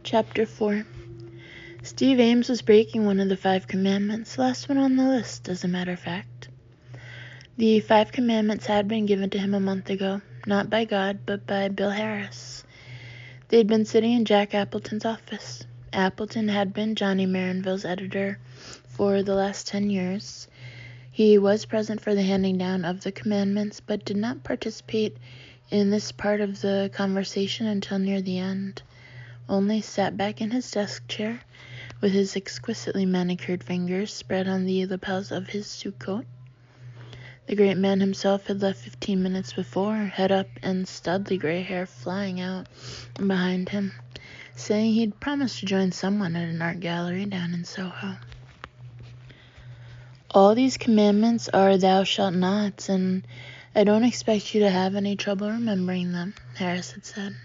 Chapter 4. Steve Ames was breaking one of the 5 commandments, the last one on the list, as a matter of fact. The 5 commandments had been given to him a month ago, not by God, but by Bill Harris. They'd been sitting in Jack Appleton's office. Appleton had been Johnny Marinville's editor for the last 10 years. He was present for the handing down of the commandments, but did not participate in this part of the conversation until near the end. Only sat back in his desk chair, with his exquisitely manicured fingers spread on the lapels of his suit coat. The great man himself had left 15 minutes before, head up and studly gray hair flying out behind him, saying he'd promised to join someone at an art gallery down in Soho. All these commandments are thou shalt nots, and I don't expect you to have any trouble remembering them, Harris had said.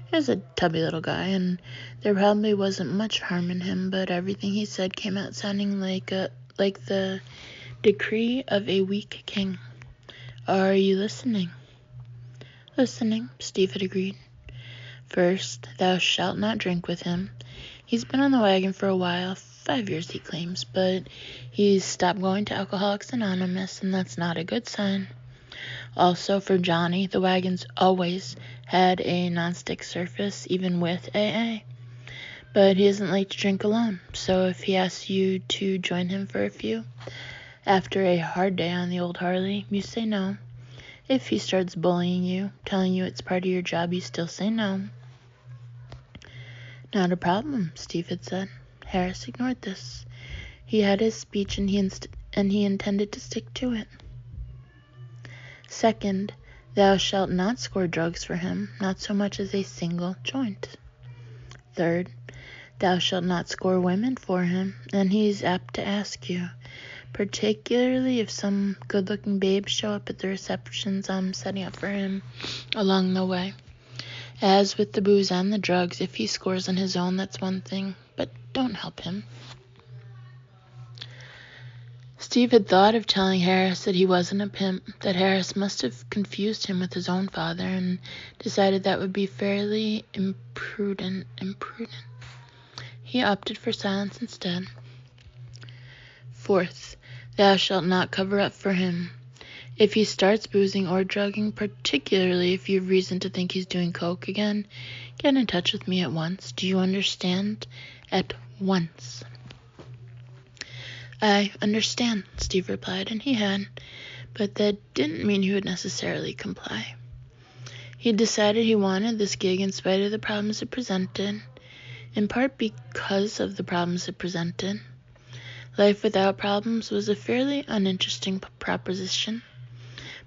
He was a tubby little guy, and there probably wasn't much harm in him, but everything he said came out sounding like the decree of a weak king. Are you listening? Listening, Steve had agreed. First, thou shalt not drink with him. He's been on the wagon for a while, 5 years he claims, but he's stopped going to Alcoholics Anonymous, and that's not a good sign. Also, for Johnny, the wagon's always had a non-stick surface, even with AA. But he doesn't like to drink alone, so if he asks you to join him for a few, after a hard day on the old Harley, you say no. If he starts bullying you, telling you it's part of your job, you still say no. Not a problem, Steve had said. Harris ignored this. He had his speech, and he intended to stick to it. Second, thou shalt not score drugs for him, not so much as a single joint. Third, thou shalt not score women for him, and he's apt to ask you, particularly if some good-looking babes show up at the receptions I'm setting up for him along the way. As with the booze and the drugs, if he scores on his own, that's one thing, but don't help him. Steve had thought of telling Harris that he wasn't a pimp, that Harris must have confused him with his own father, and decided that would be fairly imprudent. He opted for silence instead. Fourth, thou shalt not cover up for him. If he starts boozing or drugging, particularly if you have reason to think he's doing coke again, get in touch with me at once. Do you understand? At once. I understand, Steve replied, and he had, but that didn't mean he would necessarily comply. He decided he wanted this gig in spite of the problems it presented, in part because of the problems it presented. Life without problems was a fairly uninteresting proposition,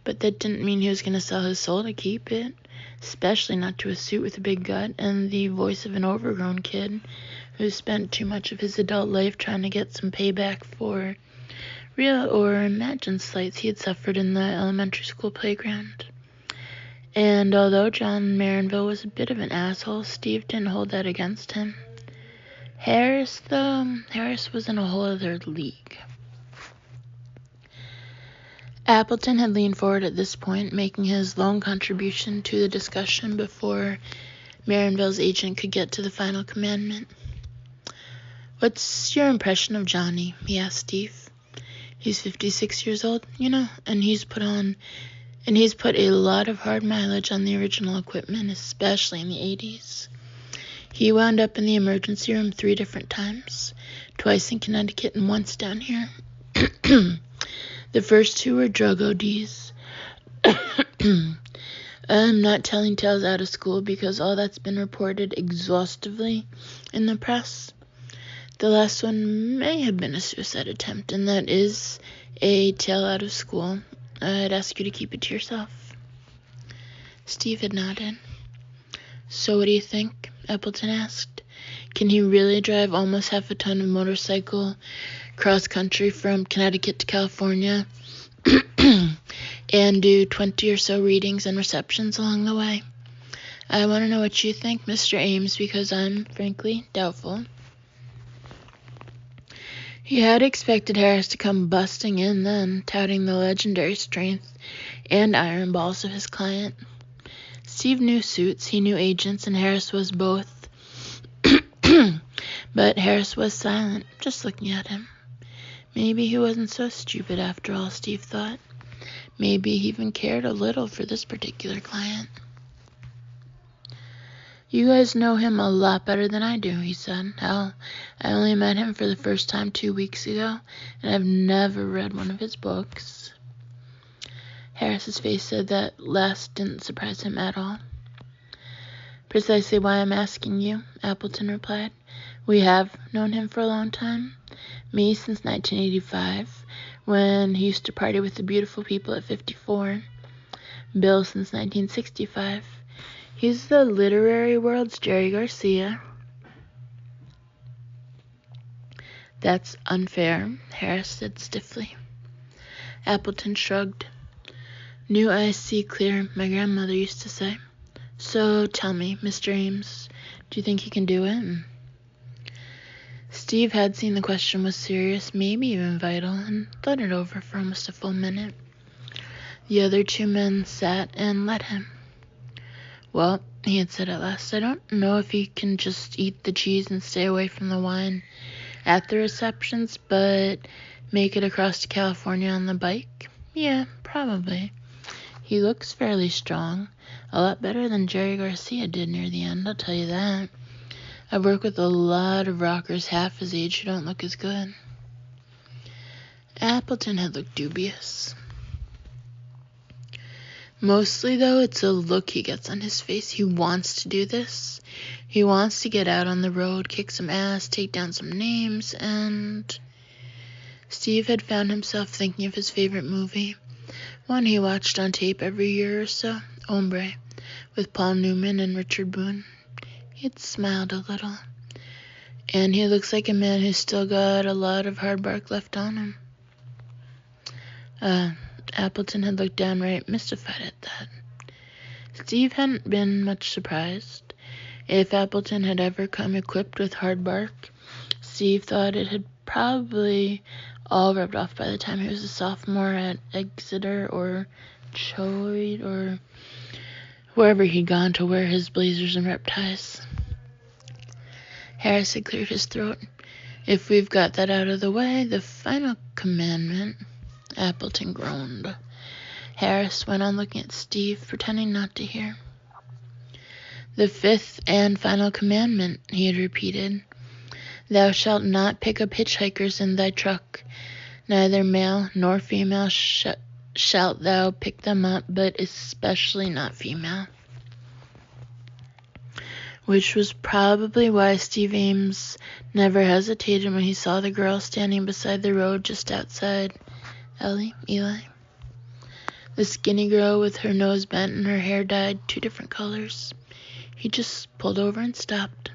but that didn't mean he was going to sell his soul to keep it, especially not to a suit with a big gut and the voice of an overgrown kid who spent too much of his adult life trying to get some payback for real or imagined slights he had suffered in the elementary school playground. And although John Marinville was a bit of an asshole, Steve didn't hold that against him. Harris was in a whole other league. Appleton had leaned forward at this point, making his lone contribution to the discussion before Marinville's agent could get to the final commandment. What's your impression of Johnny? He asked Steve. He's 56 years old, and he's put a lot of hard mileage on the original equipment, especially in the 80s. He wound up in the emergency room 3 different times, twice in Connecticut and once down here. The first 2 were drug ODs. I'm not telling tales out of school because all that's been reported exhaustively in the press. The last one may have been a suicide attempt, and that is a tale out of school. I'd ask you to keep it to yourself. Steve had nodded. So what do you think? Appleton asked. Can he really drive almost half a ton of motorcycle cross-country from Connecticut to California and do 20 or so readings and receptions along the way? I want to know what you think, Mr. Ames, because I'm, frankly, doubtful. He had expected Harris to come busting in then, touting the legendary strength and iron balls of his client. Steve knew suits, he knew agents, and Harris was both But Harris was silent, just looking at him. Maybe he wasn't so stupid after all, Steve thought. Maybe he even cared a little for this particular client. You guys know him a lot better than I do, he said. Hell, I only met him for the first time 2 weeks ago, and I've never read one of his books. Harris's face said that last didn't surprise him at all. Precisely why I'm asking you, Appleton replied. We have known him for a long time. Me since 1985, when he used to party with the beautiful people at 54. Bill since 1965. He's the literary world's Jerry Garcia. That's unfair, Harris said stiffly. Appleton shrugged. New eyes see clear, my grandmother used to say. So tell me, Mr. Ames, do you think he can do it? Steve had seen the question was serious, maybe even vital, and thought it over for almost a full minute. The other two men sat and let him. Well, he had said at last, I don't know if he can just eat the cheese and stay away from the wine at the receptions, but make it across to California on the bike? Yeah, probably. He looks fairly strong. A lot better than Jerry Garcia did near the end, I'll tell you that. I've worked with a lot of rockers half his age who don't look as good. Appleton had looked dubious. Mostly, though, it's a look he gets on his face. He wants to do this. He wants to get out on the road, kick some ass, take down some names, and Steve had found himself thinking of his favorite movie, one he watched on tape every year or so, Hombre, with Paul Newman and Richard Boone. He had smiled a little, and he looks like a man who's still got a lot of hard bark left on him. Appleton had looked downright mystified at that. Steve hadn't been much surprised. If Appleton had ever come equipped with hard bark, Steve thought it had probably all rubbed off by the time he was a sophomore at Exeter or Choate or wherever he'd gone to wear his blazers and rep ties. Harris had cleared his throat. If we've got that out of the way, the final commandment... Appleton groaned. Harris went on looking at Steve, pretending not to hear. The fifth and final commandment, he had repeated. Thou shalt not pick up hitchhikers in thy truck. Neither male nor female shalt thou pick them up, but especially not female. Which was probably why Steve Ames never hesitated when he saw the girl standing beside the road just outside Eli. The skinny girl with her nose bent and her hair dyed 2 different colors. He just pulled over and stopped.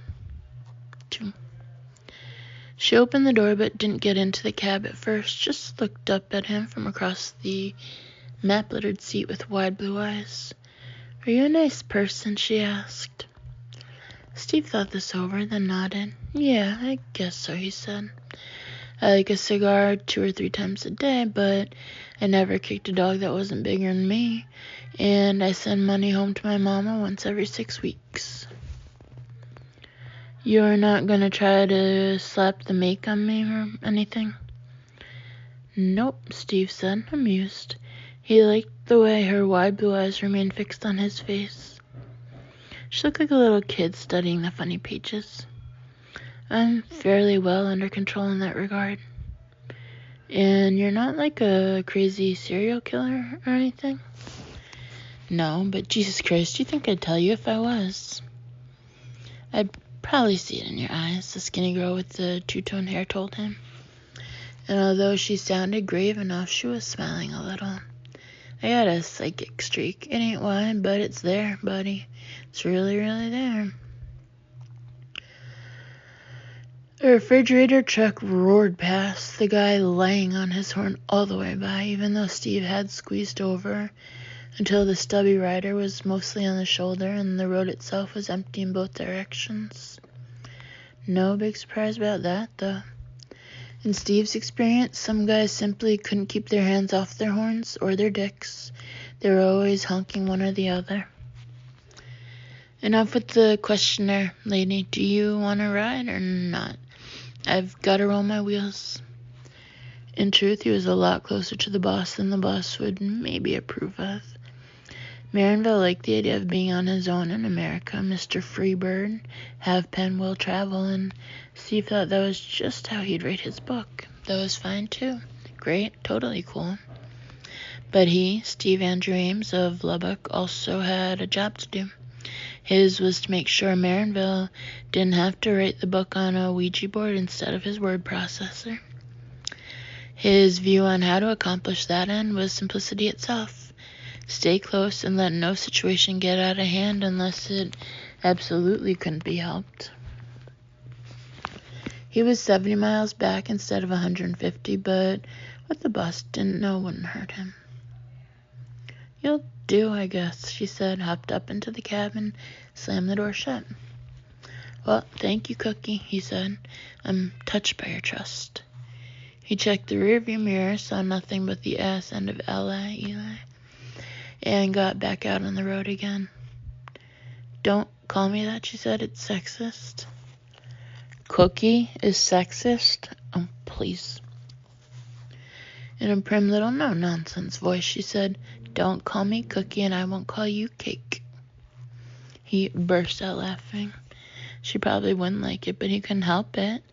She opened the door but didn't get into the cab at first, just looked up at him from across the map-littered seat with wide blue eyes. Are you a nice person? She asked. Steve thought this over, then nodded. Yeah, I guess so, he said. I like a cigar 2 or 3 times a day, but I never kicked a dog that wasn't bigger than me, and I send money home to my mama once every 6 weeks. You're not gonna try to slap the make on me or anything? Nope, Steve said, amused. He liked the way her wide blue eyes remained fixed on his face. She looked like a little kid studying the funny pages. I'm fairly well under control in that regard. And you're not like a crazy serial killer or anything? No, but Jesus Christ, do you think I'd tell you if I was? I'd probably see it in your eyes, the skinny girl with the 2-tone hair told him. And although she sounded grave enough, she was smiling a little. I got a psychic streak. It ain't wide, but it's there, buddy. It's really, really there. A refrigerator truck roared past, the guy laying on his horn all the way by, even though Steve had squeezed over until the stubby rider was mostly on the shoulder and the road itself was empty in both directions. No big surprise about that, though. In Steve's experience, some guys simply couldn't keep their hands off their horns or their dicks. They were always honking one or the other. Enough with the questionnaire, lady. Do you want to ride or not? I've got to roll my wheels. In truth, he was a lot closer to the boss than the boss would maybe approve of. Marinville liked the idea of being on his own in America. Mr. Freebird, have pen, will travel, and Steve thought that was just how he'd rate his book. That was fine, too. Great, totally cool. But he, Steve Andrew Ames of Lubbock, also had a job to do. His was to make sure Marinville didn't have to write the book on a Ouija board instead of his word processor. His view on how to accomplish that end was simplicity itself. Stay close and let no situation get out of hand unless it absolutely couldn't be helped. He was 70 miles back instead of 150, but what the boss didn't know wouldn't hurt him. You'll do, I guess, she said, hopped up into the cab and slammed the door shut. Well, thank you, Cookie, he said. I'm touched by your trust. He checked the rearview mirror, saw nothing but the ass end of Eli, and got back out on the road again. Don't call me that, she said. It's sexist. Cookie is sexist? Oh, please. In a prim little no-nonsense voice, she said, Don't call me Cookie and I won't call you Cake. He burst out laughing. She probably wouldn't like it, but he couldn't help it.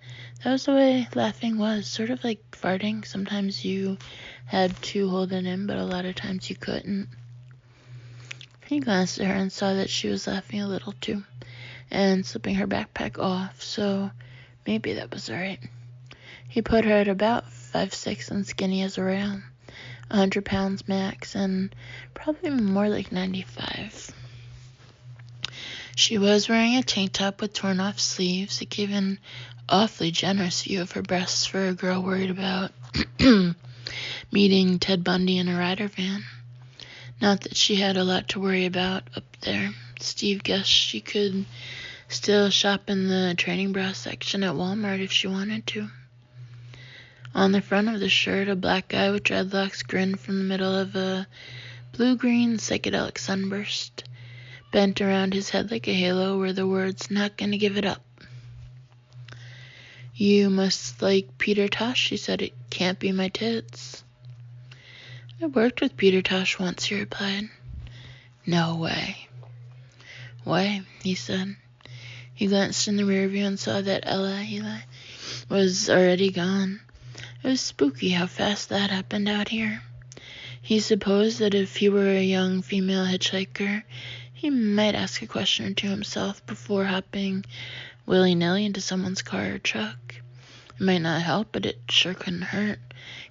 That was the way laughing was, sort of like farting. Sometimes you had to hold it in, but a lot of times you couldn't. He glanced at her and saw that she was laughing a little too, and slipping her backpack off, so maybe that was alright. He put her at about 5'6" and skinny as a rail, 100 pounds max, and probably more like 95. She was wearing a tank top with torn off sleeves. It gave an awfully generous view of her breasts for a girl worried about meeting Ted Bundy in a rider van. Not that she had a lot to worry about up there. Steve guessed she could still shop in the training bra section at Walmart if she wanted to. On the front of the shirt, a black guy with dreadlocks grinned from the middle of a blue-green psychedelic sunburst. Bent around his head like a halo were the words, Not gonna give it up. You must like Peter Tosh, she said. It can't be my tits. I worked with Peter Tosh once, he replied. No way. Why, he said. He glanced in the rearview and saw that Eli was already gone. It was spooky how fast that happened out here. He supposed that if he were a young female hitchhiker, he might ask a question or two himself before hopping willy-nilly into someone's car or truck. It might not help, but it sure couldn't hurt,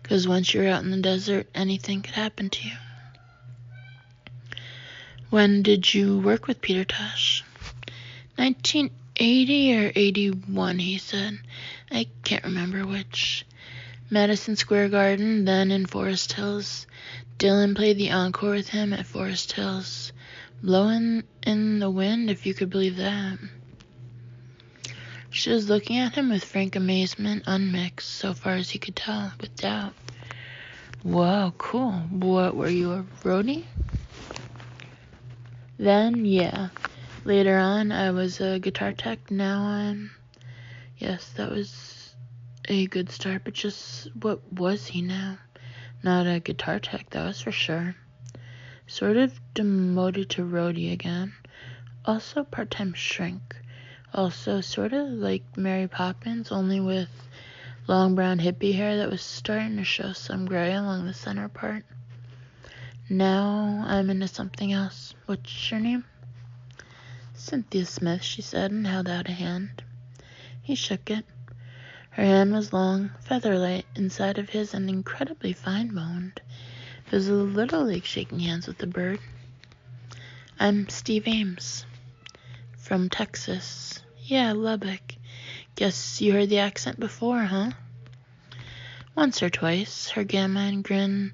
because once you're out in the desert, anything could happen to you. When did you work with Peter Tosh? 1980 or 81, he said. I can't remember which. Madison Square Garden, then in Forest Hills. Dylan played the encore with him at Forest Hills. Blowing in the wind, if you could believe that. She was looking at him with frank amazement, unmixed, so far as he could tell, with doubt. Wow, cool. What, were you a roadie? Then, yeah. Later on, I was a guitar tech. Now I'm... Yes, that was a good start, but just what was he now? Not a guitar tech, that was for sure. Sort of demoted to roadie again. Also part-time shrink. Also sort of like Mary Poppins, only with long brown hippie hair that was starting to show some gray along the center part. Now I'm into something else. What's your name? Cynthia Smith, she said, and held out a hand. He shook it. Her hand was long, feather-light inside of his, and incredibly fine-boned. It was a little like shaking hands with a bird. I'm Steve Ames. From Texas. Yeah, Lubbock. Guess you heard the accent before, huh? Once or twice. Her gammon grin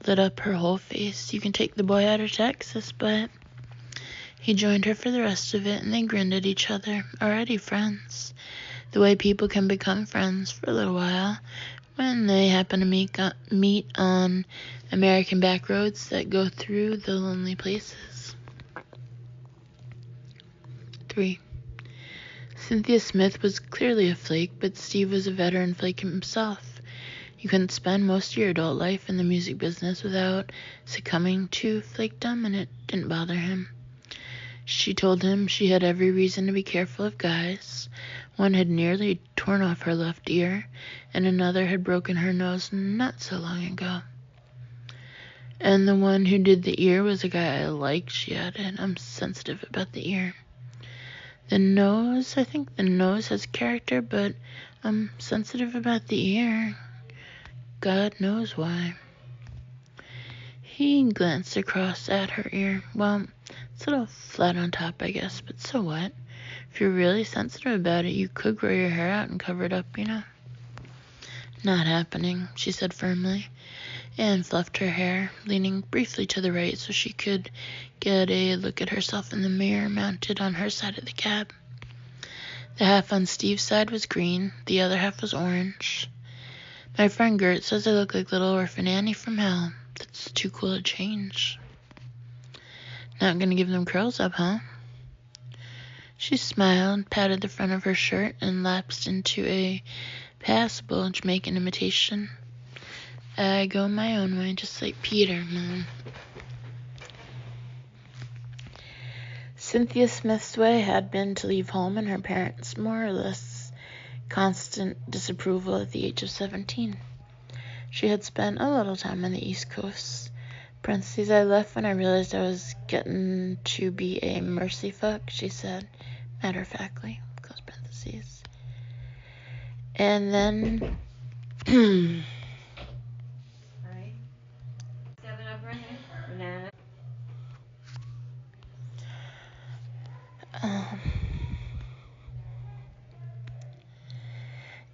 lit up her whole face. You can take the boy out of Texas, but... He joined her for the rest of it, and they grinned at each other, already friends. The way people can become friends for a little while when they happen to meet on American back roads that go through the lonely places. 3. Cynthia Smith was clearly a flake, but Steve was a veteran flake himself. You couldn't spend most of your adult life in the music business without succumbing to flakedom, and it didn't bother him. She told him she had every reason to be careful of guys. One had nearly torn off her left ear, and another had broken her nose not so long ago. And the one who did the ear was a guy I liked, she added. I'm sensitive about the ear. I think the nose has character, but I'm sensitive about the ear. God knows why. He glanced across at her ear. Well, it's a little flat on top, I guess, but so what? If you're really sensitive about it, you could grow your hair out and cover it up, Not happening, she said firmly, and fluffed her hair, leaning briefly to the right so she could get a look at herself in the mirror mounted on her side of the cab. The half on Steve's side was green, the other half was orange. My friend Gert says I look like little orphan Annie from hell. That's too cool to change. Not gonna give them curls up, huh? She smiled, patted the front of her shirt, and lapsed into a passable Jamaican imitation. I go my own way, just like Peter, Mom. Cynthia Smith's way had been to leave home and her parents' more or less constant disapproval at the age of 17. She had spent a little time on the East Coast. Parentheses, I left when I realized I was getting to be a mercy fuck, she said, matter-of-factly, close parentheses. And then...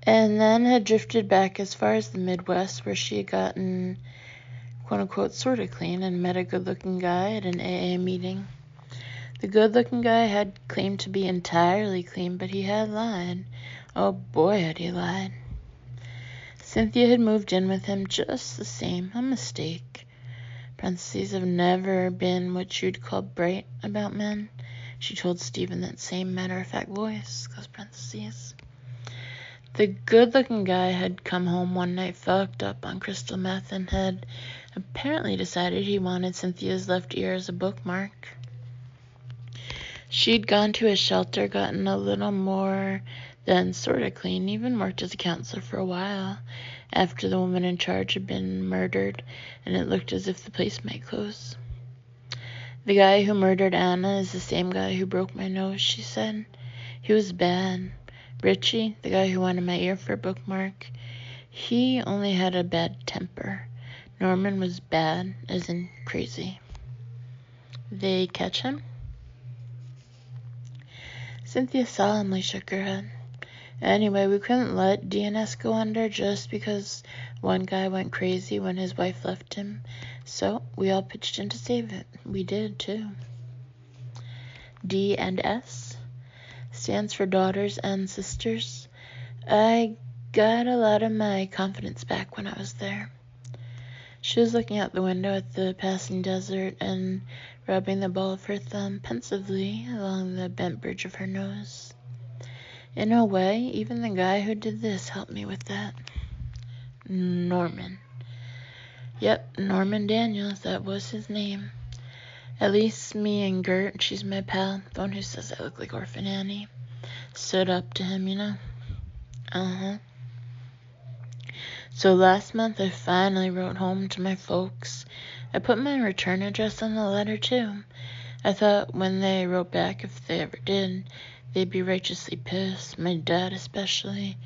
and then had drifted back as far as the Midwest, where she had gotten, quote-unquote, sort of clean and met a good-looking guy at an AA meeting. The good-looking guy had claimed to be entirely clean, but he had lied. Oh boy, had he lied. Cynthia had moved in with him just the same, a mistake. Parentheses, I've never been what you'd call bright about men, she told Steve in that same matter-of-fact voice, close parentheses. The good-looking guy had come home one night fucked up on crystal meth and had apparently decided he wanted Cynthia's left ear as a bookmark. She'd gone to his shelter, gotten a little more than sort of clean, even worked as a counselor for a while after the woman in charge had been murdered, and it looked as if the place might close. The guy who murdered Anna is the same guy who broke my nose, she said. He was bad. Richie, the guy who wanted my ear for a bookmark, he only had a bad temper. Norman was bad, as in crazy. They catch him? Cynthia solemnly shook her head. Anyway, we couldn't let DNS go under just because one guy went crazy when his wife left him. So we all pitched in to save it. We did, too. D&S stands for daughters and sisters. I got a lot of my confidence back when I was there. She was looking out the window at the passing desert and rubbing the ball of her thumb pensively along the bent bridge of her nose. In a way, even the guy who did this helped me with that. Norman. Yep, Norman Daniels, that was his name. At least me and Gert, she's my pal, the one who says I look like Orphan Annie, stood up to him, Uh-huh. So last month I finally wrote home to my folks. I put my return address on the letter, too. I thought when they wrote back, if they ever did, they'd be righteously pissed, my dad especially.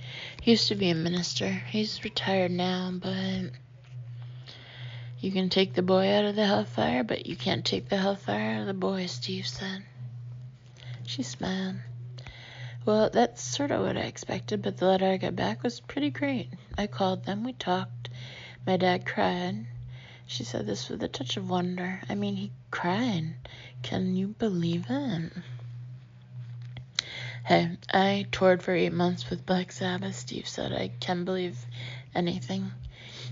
He used to be a minister. He's retired now, but you can take the boy out of the hellfire, but you can't take the hellfire out of the boy, Steve said. She smiled. Well, that's sort of what I expected, but the letter I got back was pretty great. I called them, we talked. My dad cried. She said this with a touch of wonder. I mean, he cried. Can you believe it? Hey, I toured for 8 months with Black Sabbath, Steve said. I can believe anything.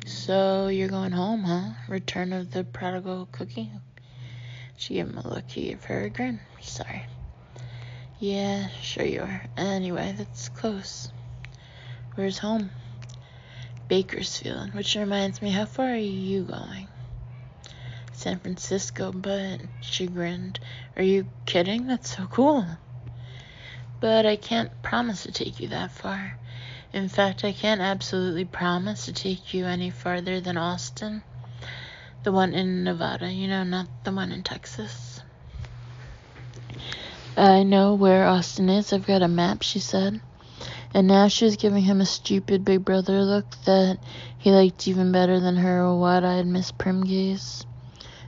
So you're going home, huh? Return of the prodigal cookie? She gave him a look. He gave her a grin. Sorry. Yeah, sure you are. Anyway, that's close. Where's home? Bakersfield, which reminds me, how far are you going? San Francisco, but she grinned. Are you kidding? That's so cool. But I can't promise to take you that far. In fact, I can't absolutely promise to take you any farther than Austin. The one in Nevada, not the one in Texas. I know where Austin is. I've got a map, she said. And now she was giving him a stupid big brother look that he liked even better than her wide-eyed Miss Primgaze.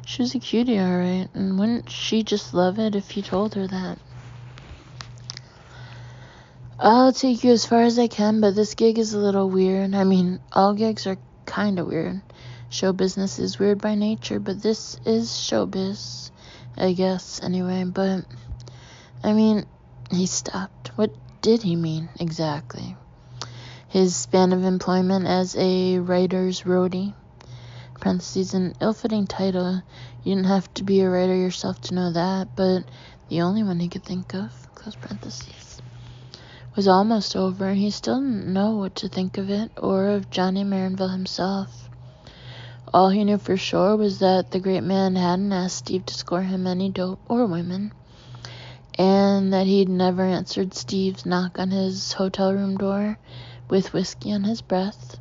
She was a cutie, all right, and wouldn't she just love it if he told her that? I'll take you as far as I can, but this gig is a little weird. I mean, all gigs are kind of weird. Show business is weird by nature, but this is showbiz, I guess, anyway. But, I mean, he stopped. What did he mean, exactly? His span of employment as a writer's roadie? Parentheses, an ill-fitting title. You didn't have to be a writer yourself to know that, but the only one he could think of, close parentheses, was almost over, and he still didn't know what to think of it, or of Johnny Marinville himself. All he knew for sure was that the great man hadn't asked Steve to score him any dope or women, and that he'd never answered Steve's knock on his hotel room door with whiskey on his breath.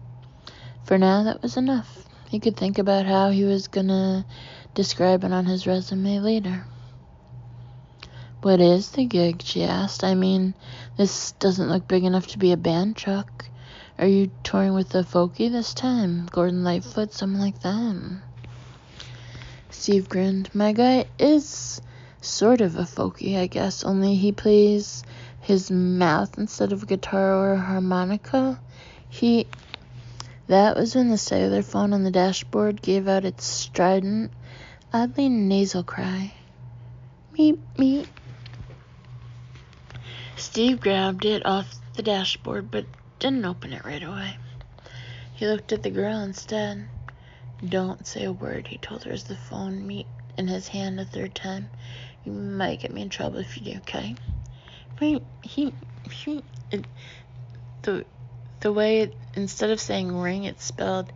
For now, that was enough. He could think about how he was gonna describe it on his resume later. What is the gig? She asked. I mean, this doesn't look big enough to be a band truck. Are you touring with the folkie this time? Gordon Lightfoot, someone like that? Steve grinned. My guy is sort of a folkie, I guess, only he plays his mouth instead of guitar or harmonica. That was when the cellular phone on the dashboard gave out its strident, oddly nasal cry. Meep, meep. Steve grabbed it off the dashboard, but didn't open it right away. He looked at the girl instead. Don't say a word, he told her as the phone meet in his hand a third time. You might get me in trouble if you do, okay? The way instead of saying ring, it's spelled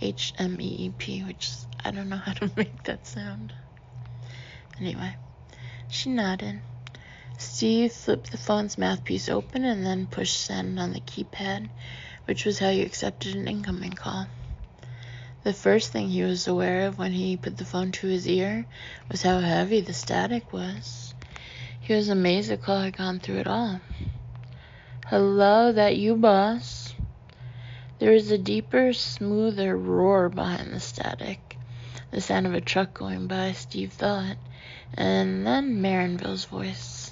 H-M-E-E-P, which I don't know how to make that sound. Anyway, she nodded. Steve flipped the phone's mouthpiece open and then pushed send on the keypad, which was how you accepted an incoming call. The first thing he was aware of when he put the phone to his ear was how heavy the static was. He was amazed the call had gone through at all. Hello, that you, boss? There was a deeper, smoother roar behind the static, the sound of a truck going by, Steve thought, and then Marinville's voice.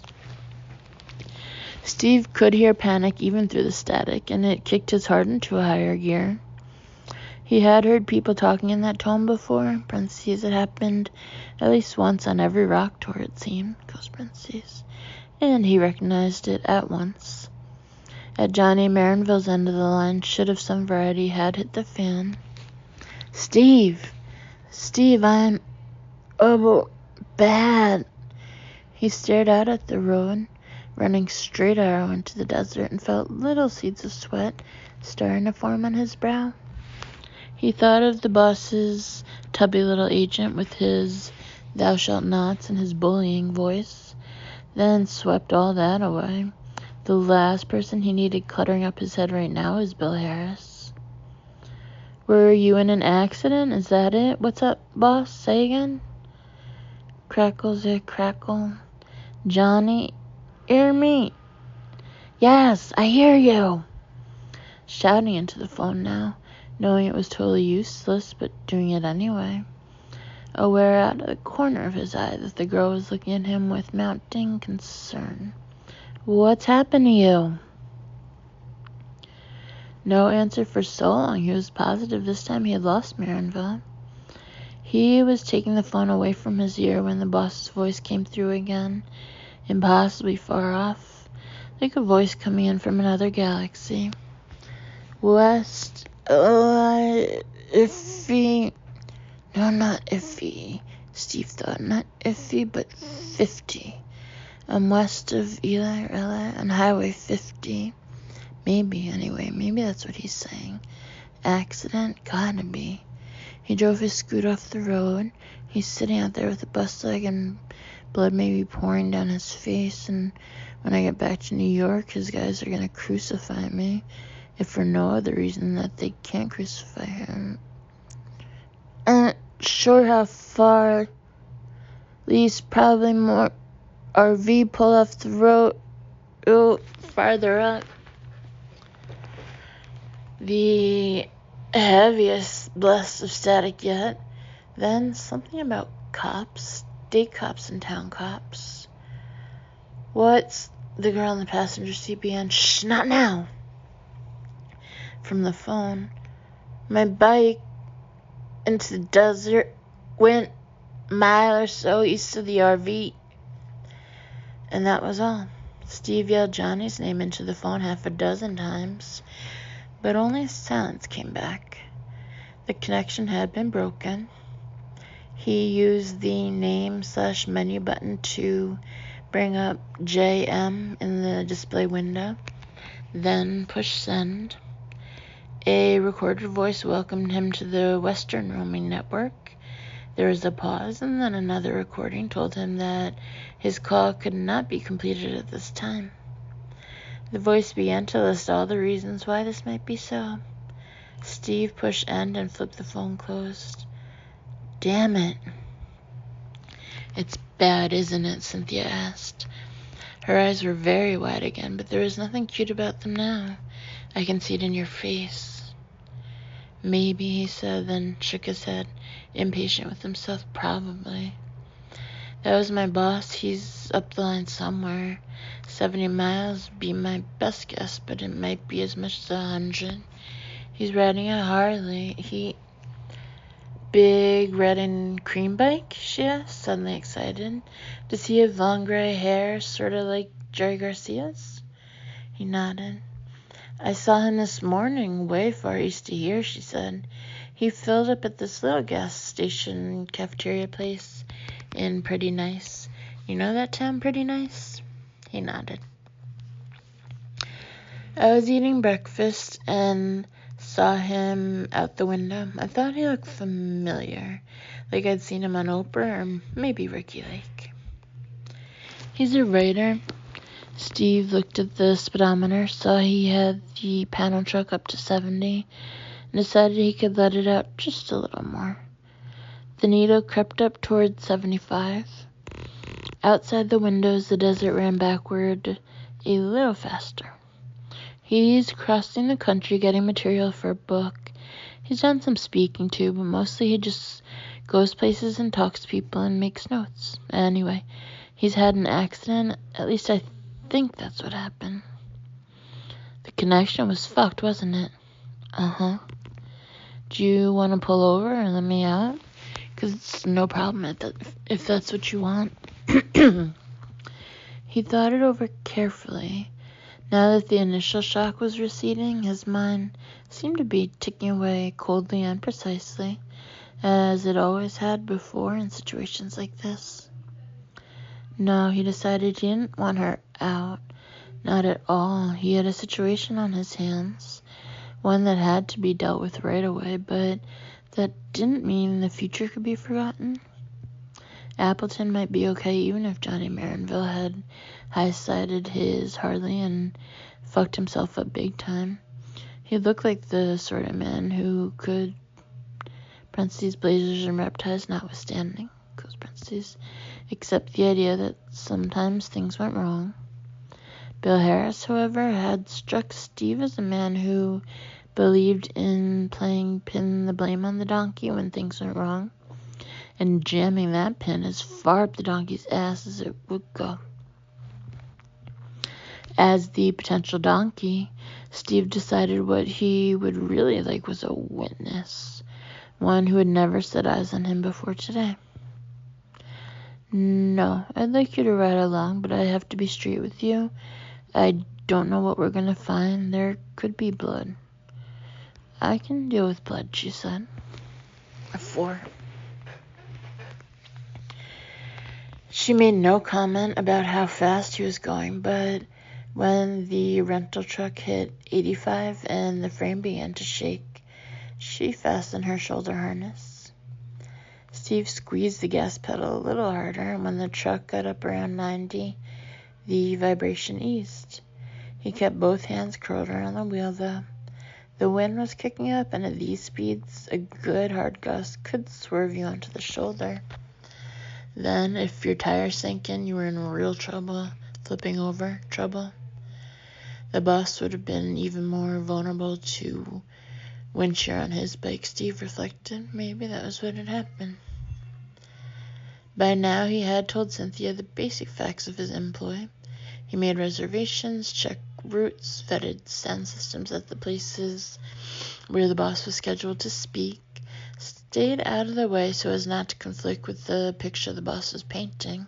Steve could hear panic even through the static, and it kicked his heart into a higher gear. He had heard people talking in that tone before, parentheses, it happened at least once on every rock tour, it seemed, close parentheses, and he recognized it at once. At Johnny Marinville's end of the line, should have some variety had hit the fan. Steve, I'm bad. He stared out at the road, running straight arrow into the desert, and felt little seeds of sweat starting to form on his brow. He thought of the boss's tubby little agent with his thou shalt nots and his bullying voice, then swept all that away. The last person he needed cluttering up his head right now is Bill Harris. Were you in an accident? Is that it? What's up, boss? Say again. Crackles it crackle. Johnny, hear me? Yes, I hear you. Shouting into the phone now, knowing it was totally useless, but doing it anyway. Aware out of the corner of his eye that the girl was looking at him with mounting concern. What's happened to you? No answer for so long. He was positive this time he had lost Marinville. He was taking the phone away from his ear when the boss's voice came through again, impossibly far off, like a voice coming in from another galaxy. West, iffy. No, not iffy, Steve thought. Not iffy, but 50. west of Eli on Highway 50. Maybe, anyway. Maybe that's what he's saying. Accident? Gotta be. He drove his scoot off the road. He's sitting out there with a bust leg and blood maybe pouring down his face. And when I get back to New York, his guys are gonna crucify me. If for no other reason that they can't crucify him. Sure how far. At least probably more. RV pulled off the road. Oh, farther up. The heaviest blast of static yet. Then something about cops. State cops and town cops. What's the girl in the passenger seat began? Shh, not now. From the phone. My bike into the desert went a mile or so east of the RV. And that was all. Steve yelled Johnny's name into the phone 6 times, but only silence came back. The connection had been broken. He used the name/menu button to bring up JM in the display window, then push send. A recorded voice welcomed him to the Western roaming network. There was a pause, and then another recording told him that his call could not be completed at this time. The voice began to list all the reasons why this might be so. Steve pushed end and flipped the phone closed. Damn it. It's bad, isn't it? Cynthia asked. Her eyes were very wide again, but there was nothing cute about them now. I can see it in your face. Maybe, he said, then shook his head, impatient with himself. Probably. That was my boss. He's up the line somewhere. 70 miles be my best guess, but it might be as much as 100. He's riding a Harley. Big red and cream bike? She asked, suddenly excited. Does he have long gray hair, sort of like Jerry Garcia's? He nodded. I saw him this morning, way far east of here, she said. He filled up at this little gas station cafeteria place in Pretty Nice. You know that town, Pretty Nice? He nodded. I was eating breakfast and saw him out the window. I thought he looked familiar, like I'd seen him on Oprah or maybe Ricky Lake. He's a writer. Steve looked at the speedometer, saw he had the panel truck up to 70, and decided he could let it out just a little more. The needle crept up toward 75. Outside the windows, the desert ran backward a little faster. He's crossing the country getting material for a book. He's done some speaking too, but mostly he just goes places and talks to people and makes notes. Anyway, he's had an accident. At least I think that's what happened. The connection was fucked, wasn't it? Uh-huh. Do you want to pull over and let me out? Because it's no problem if that's what you want. He thought it over carefully. Now that the initial shock was receding, his mind seemed to be ticking away coldly and precisely, as it always had before in situations like this. No, he decided he didn't want her out. Not at all. He had a situation on his hands, one that had to be dealt with right away, but that didn't mean the future could be forgotten. Appleton might be okay even if Johnny Marinville had high-sided his Harley and fucked himself up big time. He looked like the sort of man who could, parentheses, blazers and reptiles notwithstanding, close parentheses, accept the idea that sometimes things went wrong. Bill Harris, however, had struck Steve as a man who believed in playing pin the blame on the donkey when things went wrong, and jamming that pin as far up the donkey's ass as it would go. As the potential donkey, Steve decided what he would really like was a witness, one who had never set eyes on him before today. No, I'd like you to ride along, but I have to be straight with you. I don't know what we're going to find. There could be blood. I can deal with blood, she said. 4. She made no comment about how fast he was going, but when the rental truck hit 85 and the frame began to shake, she fastened her shoulder harness. Steve squeezed the gas pedal a little harder, and when the truck got up around 90, the vibration eased. He kept both hands curled around the wheel, though. The wind was kicking up, and at these speeds, a good hard gust could swerve you onto the shoulder. Then, if your tire sank in, you were in real trouble, flipping over trouble. The boss would have been even more vulnerable to wind shear on his bike, Steve reflected. Maybe that was what had happened. By now, he had told Cynthia the basic facts of his employ. He made reservations, checked routes, vetted sound systems at the places where the boss was scheduled to speak, stayed out of the way so as not to conflict with the picture the boss was painting.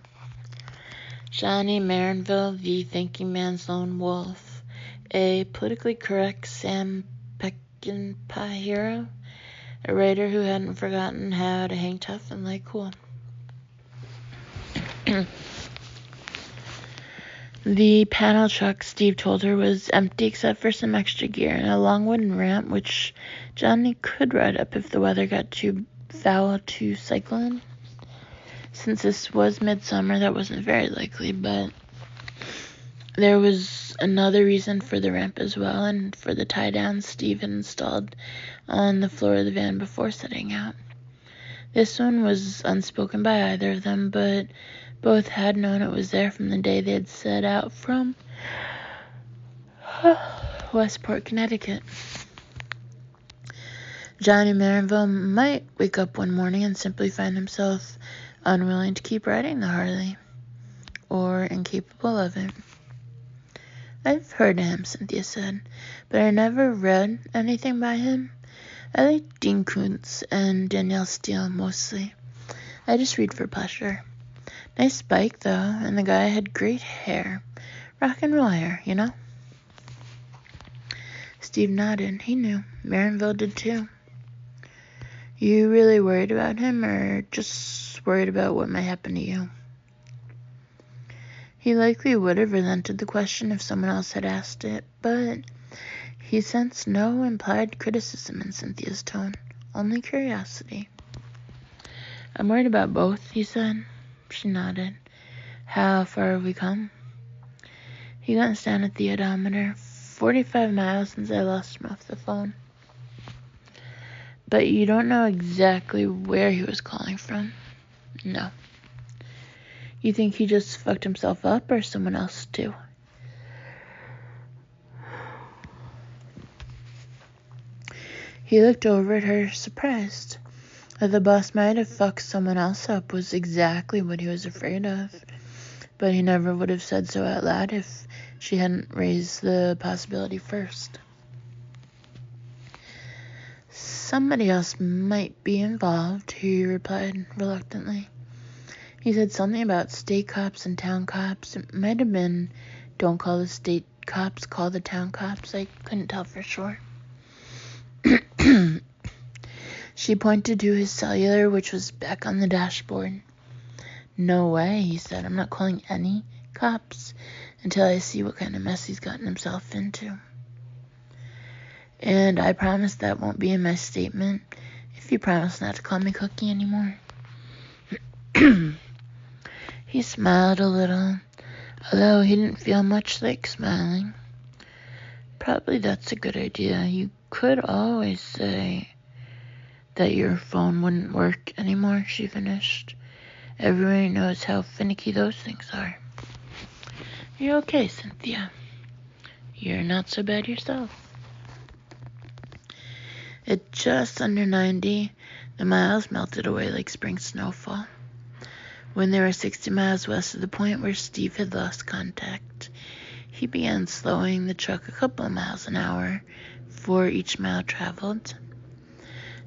Johnny Marinville, the thinking man's lone wolf, a politically correct Sam Peckinpah hero, a writer who hadn't forgotten how to hang tough and lay cool. The panel truck, Steve told her, was empty except for some extra gear and a long wooden ramp which Johnny could ride up if the weather got too foul to cycle in. Since this was midsummer, that wasn't very likely, but there was another reason for the ramp as well, and for the tie-down Steve had installed on the floor of the van before setting out. This one was unspoken by either of them, but both had known it was there from the day they had set out from Westport, Connecticut. Johnny Marinville might wake up one morning and simply find himself unwilling to keep riding the Harley, or incapable of it. I've heard of him, Cynthia said, but I never read anything by him. I like Dean Koontz and Danielle Steele mostly. I just read for pleasure. Nice bike, though, and the guy had great hair. Rock and roll hair, you know? Steve nodded. He knew. Marinville did, too. You really worried about him, or just worried about what might happen to you? He likely would have resented the question if someone else had asked it, but he sensed no implied criticism in Cynthia's tone, only curiosity. I'm worried about both, he said. She nodded. How far have we come? He glanced down at the odometer. 45 miles since I lost him off the phone. But you don't know exactly where he was calling from? No. You think he just fucked himself up, or someone else too? He looked over at her, surprised. That the boss might have fucked someone else up was exactly what he was afraid of. But he never would have said so out loud if she hadn't raised the possibility first. Somebody else might be involved, he replied reluctantly. He said something about state cops and town cops. It might have been, don't call the state cops, call the town cops. I couldn't tell for sure. She pointed to his cellular, which was back on the dashboard. No way, he said. I'm not calling any cops until I see what kind of mess he's gotten himself into. And I promise that won't be in my statement if you promise not to call me Cookie anymore. He smiled a little, although he didn't feel much like smiling. Probably that's a good idea. You could always say that your phone wouldn't work anymore, she finished. Everybody knows how finicky those things are. You're okay, Cynthia. You're not so bad yourself. At just under 90, the miles melted away like spring snowfall. When they were 60 miles west of the point where Steve had lost contact, he began slowing the truck a couple of miles an hour for each mile traveled.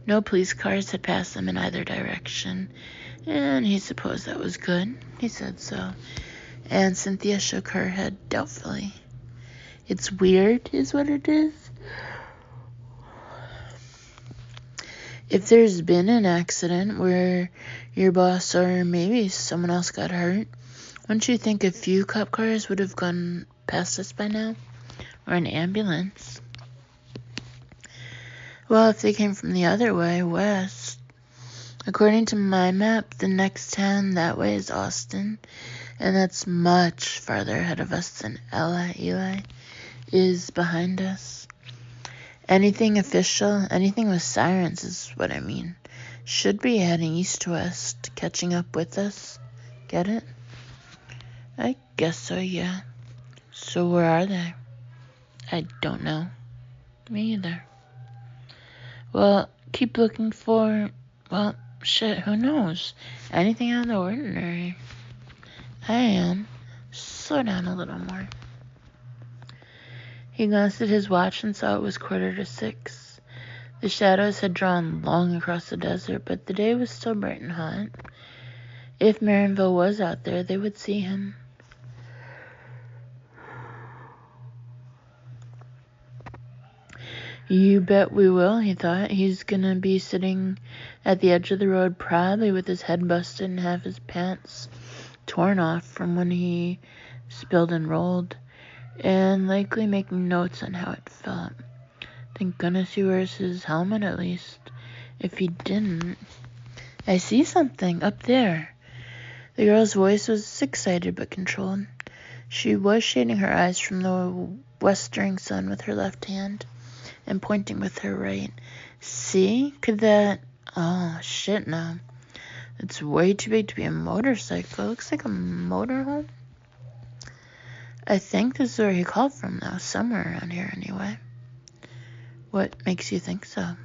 No police cars had passed them in either direction, and he supposed that was good. He said so, and Cynthia shook her head doubtfully. It's weird, is what it is. If there's been an accident where your boss or maybe someone else got hurt, Wouldn't you think a few cop cars would have gone past us by now? Or an ambulance? Well, if they came from the other way, west. According to my map, the next town that way is Austin, and that's much farther ahead of us than Eli is behind us. Anything official, anything with sirens is what I mean, should be heading east to west, catching up with us. Get it? I guess so, yeah. So where are they? I don't know. Me either. Well, keep looking for, well, shit, who knows? Anything out of the ordinary. I am. Slow down a little more. He glanced at his watch and saw it was 6:15. The shadows had drawn long across the desert, but the day was still bright and hot. If Marinville was out there, they would see him. You bet we will, he thought. He's gonna be sitting at the edge of the road, probably with his head busted and half his pants torn off from when he spilled and rolled, and likely making notes on how it felt. Thank goodness he wears his helmet at least. If he didn't... I see something up there. The girl's voice was excited but controlled. She was shading her eyes from the westering sun with her left hand and pointing with her right. See? Could that... Oh, shit, no. It's way too big to be a motorcycle. It looks like a motorhome. I think this is where he called from, though. Somewhere around here, anyway. What makes you think so?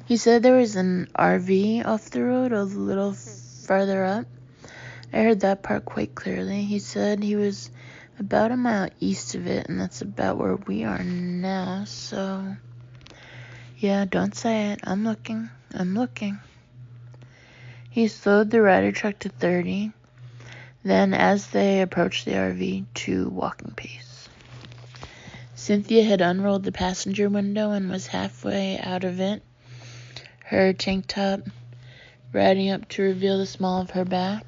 He said there was an RV off the road a little farther up. I heard that part quite clearly. He said he was about a mile east of it, and that's about where we are now, so... Yeah, don't say it. I'm looking. He slowed the rider truck to 30. Then, as they approached the RV, to walking pace. Cynthia had unrolled the passenger window and was halfway out of it, her tank top riding up to reveal the small of her back.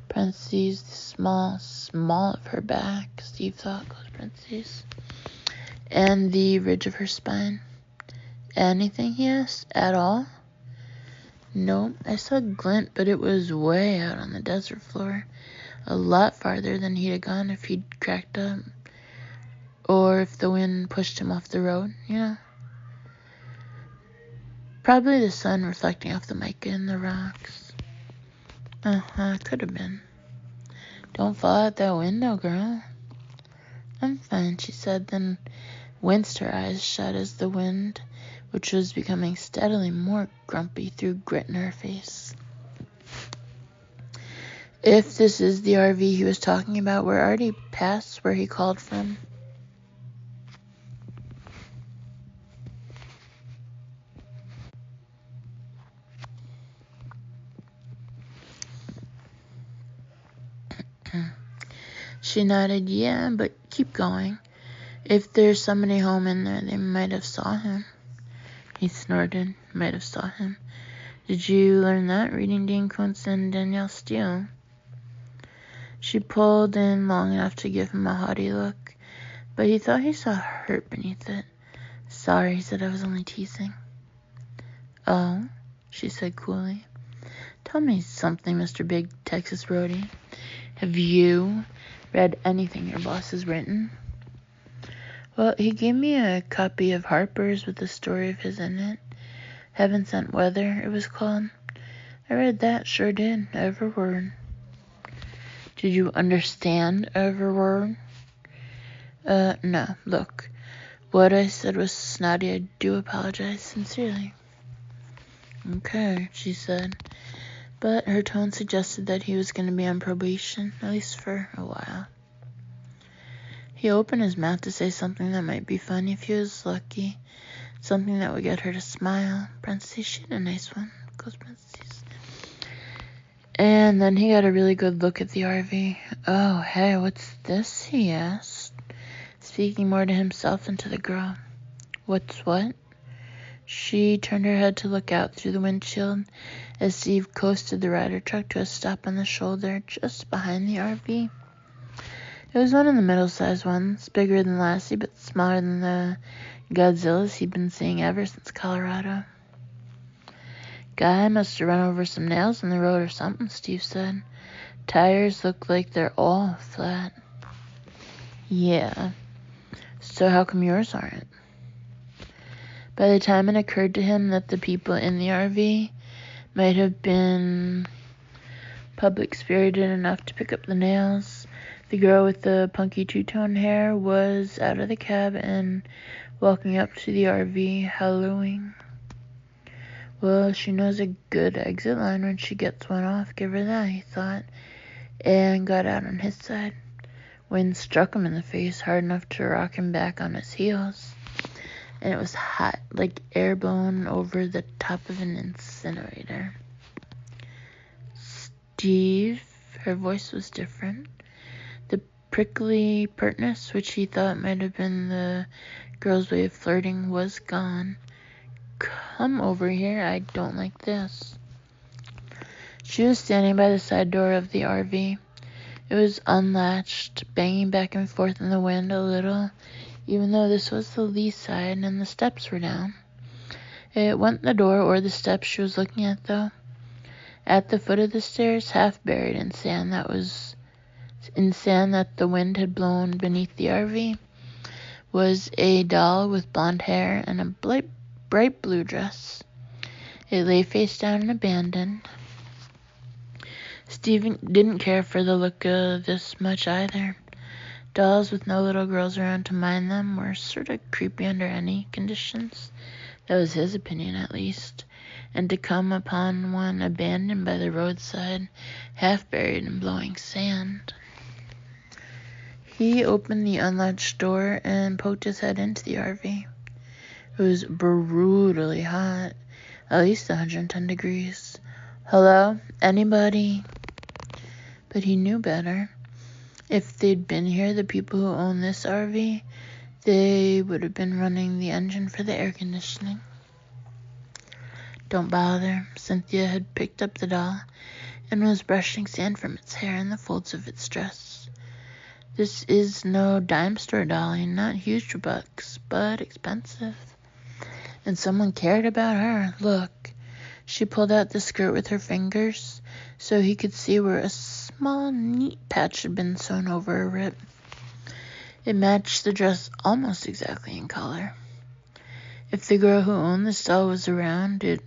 Parentheses, the small of her back, Steve thought, close parentheses. And the ridge of her spine. Anything, he asked? At all? Nope, I saw a glint, but it was way out on the desert floor. A lot farther than he'd have gone if he'd cracked up. Or if the wind pushed him off the road, you know. Probably the sun reflecting off the mica and the rocks. Could have been. Don't fall out that window, girl. I'm fine, she said, then winced, her eyes shut as the wind, which was becoming steadily more grumpy, threw grit in her face. If this is the RV he was talking about, we're already past where he called from. She nodded, yeah, but keep going. If there's somebody home in there, they might have saw him. He snorted, might have saw him. Did you learn that reading Dean Koontz and Danielle Steele? She pulled in long enough to give him a haughty look, but he thought he saw hurt beneath it. Sorry, he said, I was only teasing. Oh, she said coolly. Tell me something, Mr. Big Texas Roadie. Have you read anything your boss has written? Well, he gave me a copy of Harper's with a story of his in it. Heaven Sent Weather, it was called. I read that, sure did, every word. Did you understand every word? No, look. What I said was snotty. I do apologize sincerely. Okay, she said. But her tone suggested that he was going to be on probation, at least for a while. He opened his mouth to say something that might be funny if he was lucky. Something that would get her to smile. Parentheses, she had a nice one. Close parentheses. And then he got a really good look at the RV. Oh, hey, what's this? He asked, speaking more to himself than to the girl. What's what? She turned her head to look out through the windshield as Steve coasted the Ryder truck to a stop on the shoulder just behind the RV. It was one of the middle-sized ones, bigger than Lassie but smaller than the Godzillas he'd been seeing ever since Colorado. Guy must have run over some nails in the road or something, Steve said. Tires look like they're all flat. Yeah. So how come yours aren't? By the time it occurred to him that the people in the RV might have been public-spirited enough to pick up the nails, the girl with the punky two-tone hair was out of the cab and walking up to the RV, hallooing. Well, she knows a good exit line when she gets one off. Give her that, he thought, and got out on his side. Wind struck him in the face hard enough to rock him back on his heels, and it was hot, like air blown over the top of an incinerator. Steve, her voice was different. The prickly pertness, which he thought might have been the girl's way of flirting, was gone. Come over here, I don't like this. She was standing by the side door of the RV. It was unlatched, banging back and forth in the wind a little, even though this was the lee side and the steps were down. It wasn't the door or the steps she was looking at, though. At the foot of the stairs, half buried in sand that the wind had blown beneath the RV, was a doll with blonde hair and a bright blue dress. It lay face down and abandoned. Stephen didn't care for the look of this much either. Dolls with no little girls around to mind them were sort of creepy under any conditions. That was his opinion, at least. And to come upon one abandoned by the roadside, half buried in blowing sand. He opened the unlatched door and poked his head into the RV. It was brutally hot, at least 110 degrees. Hello? Anybody? But he knew better. If they'd been here, the people who own this RV, they would have been running the engine for the air conditioning. Don't bother. Cynthia had picked up the doll and was brushing sand from its hair and the folds of its dress. This is no dime store dolly, not huge bucks, but expensive. And someone cared about her. Look, she pulled out the skirt with her fingers so he could see where a small, neat patch had been sewn over her rib. It matched the dress almost exactly in color. If the girl who owned this doll was around, it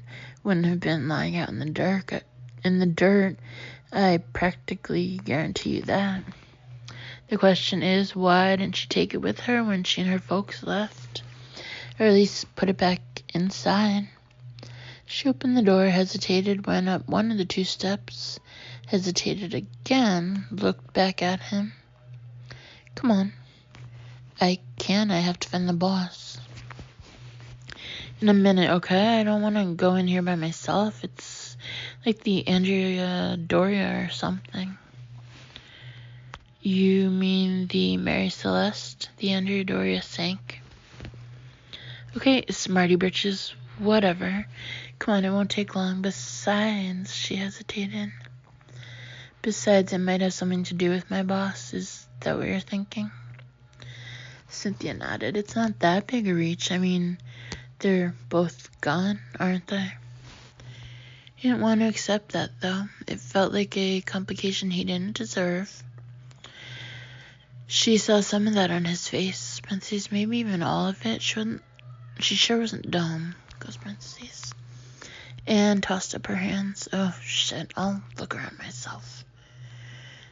wouldn't have been lying out in the dirt. I practically guarantee you that. The question is, why didn't she take it with her when she and her folks left? Or at least put it back inside. She opened the door, hesitated, went up one of the 2 steps, hesitated again, looked back at him. Come on. I have to find the boss. In a minute, okay? I don't want to go in here by myself. It's like the Andrea Doria or something. You mean the Mary Celeste? The Andrea Doria sank? Okay, smarty britches, whatever. Come on, it won't take long. Besides, she hesitated. Besides, it might have something to do with my boss. Is that what you're thinking? Cynthia nodded. It's not that big a reach. I mean, they're both gone, aren't they? He didn't want to accept that, though. It felt like a complication he didn't deserve. She saw some of that on his face. Parentheses, maybe even all of it. She sure wasn't dumb. Close parentheses. And tossed up her hands. Oh, shit. I'll look around myself.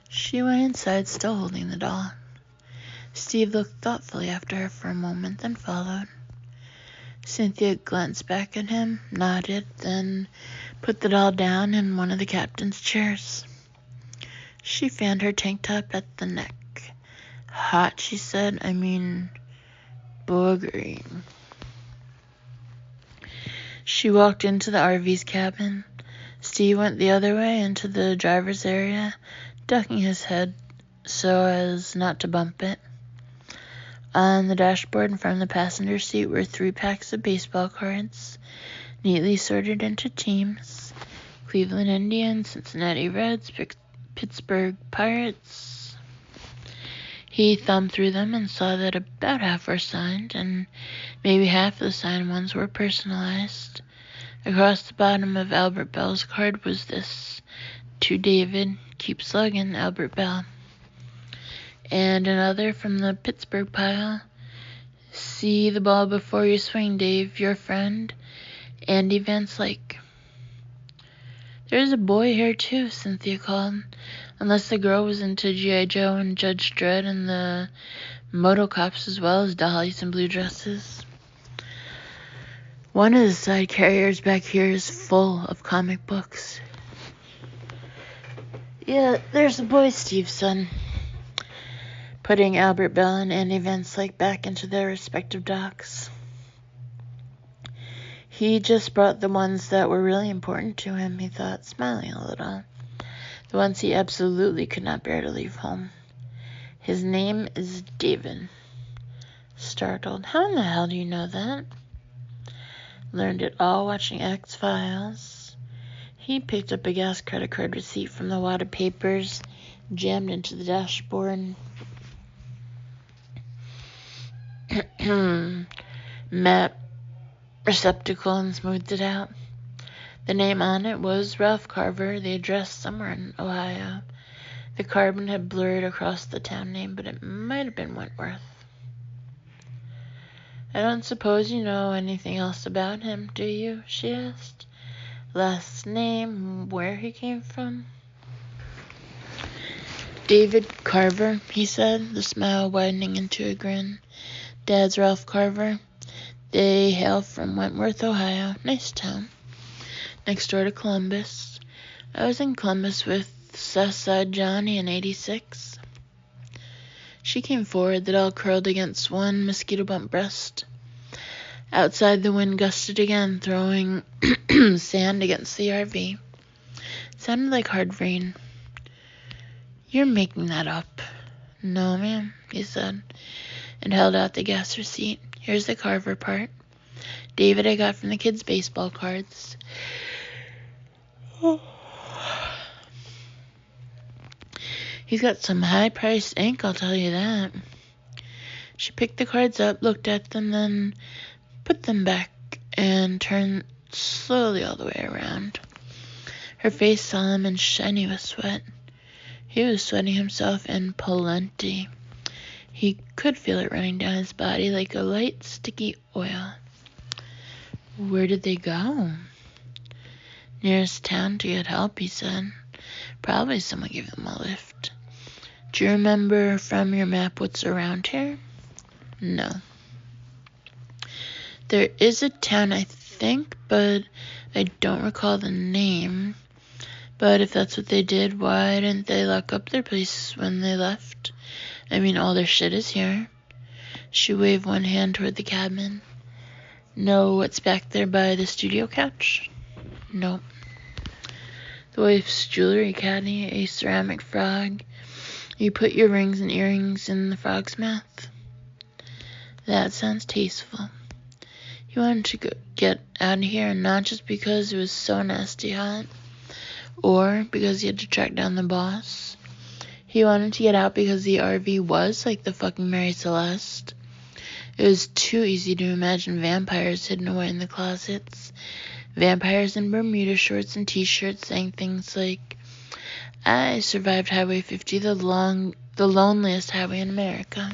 She went inside, still holding the doll. Steve looked thoughtfully after her for a moment, then followed. Cynthia glanced back at him, nodded, then put the doll down in one of the captain's chairs. She fanned her tank top at the neck. Hot, she said. I mean, boogery. She walked into the RV's cabin. Steve went the other way into the driver's area, ducking his head so as not to bump it. On the dashboard in front of the passenger seat were 3 packs of baseball cards, neatly sorted into teams: Cleveland Indians, Cincinnati Reds, Pittsburgh Pirates. He thumbed through them and saw that about half were signed, and maybe half of the signed ones were personalized. Across the bottom of Albert Bell's card was this: "To David, keep slugging, Albert Bell." And another from the Pittsburgh pile: "See the ball before you swing, Dave, your friend, Andy Van Slyke." "There's a boy here, too," Cynthia called, unless the girl was into G.I. Joe and Judge Dredd and the Moto Cops as well as dollies and blue dresses. "One of the side carriers back here is full of comic books." "Yeah, there's the boy, Steve's son," putting Albert Bell and Andy Van Slyke back into their respective docks. He just brought the ones that were really important to him, he thought, smiling a little. The ones he absolutely could not bear to leave home. "His name is David." Startled. "How in the hell do you know that?" "Learned it all watching X-Files." He picked up a gas credit card receipt from the wad of papers, jammed into the dashboard. Map receptacle and smoothed it out. The name on it was Ralph Carver, the address somewhere in Ohio. The carbon had blurred across the town name, but it might have been Wentworth. "I don't suppose you know anything else about him, do you?" she asked. "Last name, where he came from?" "David Carver," he said, the smile widening into a grin. "Dad's Ralph Carver. They hail from Wentworth, Ohio. Nice town. Next door to Columbus. I was in Columbus with Southside Johnny in '86. She came forward, the doll curled against one mosquito-bump breast. Outside, the wind gusted again, throwing sand against the RV. It sounded like hard rain. "You're making that up." "No, ma'am," he said, and held out the gas receipt. "Here's the Carver part. David I got from the kids' baseball cards." "He's got some high-priced ink, I'll tell you that." She picked the cards up, looked at them, then put them back and turned slowly all the way around. Her face solemn and shiny with sweat. He was sweating himself in plenty. He could feel it running down his body like a light, sticky oil. "Where did they go?" "Nearest town to get help," he said. "Probably someone gave them a lift." "Do you remember from your map what's around here?" "No." "There is a town, I think, but I don't recall the name. But if that's what they did, why didn't they lock up their place when they left? I mean, all their shit is here." She waved one hand toward the cabin. "Know what's back there by the studio couch?" "Nope." "The wife's jewelry caddy, a ceramic frog. You put your rings and earrings in the frog's mouth." "That sounds tasteful." He wanted to get out of here, and not just because it was so nasty hot, or because he had to track down the boss. He wanted to get out because the RV was like the fucking Mary Celeste. It was too easy to imagine vampires hidden away in the closets. Vampires in Bermuda shorts and t-shirts saying things like, "I survived Highway 50, the loneliest highway in America."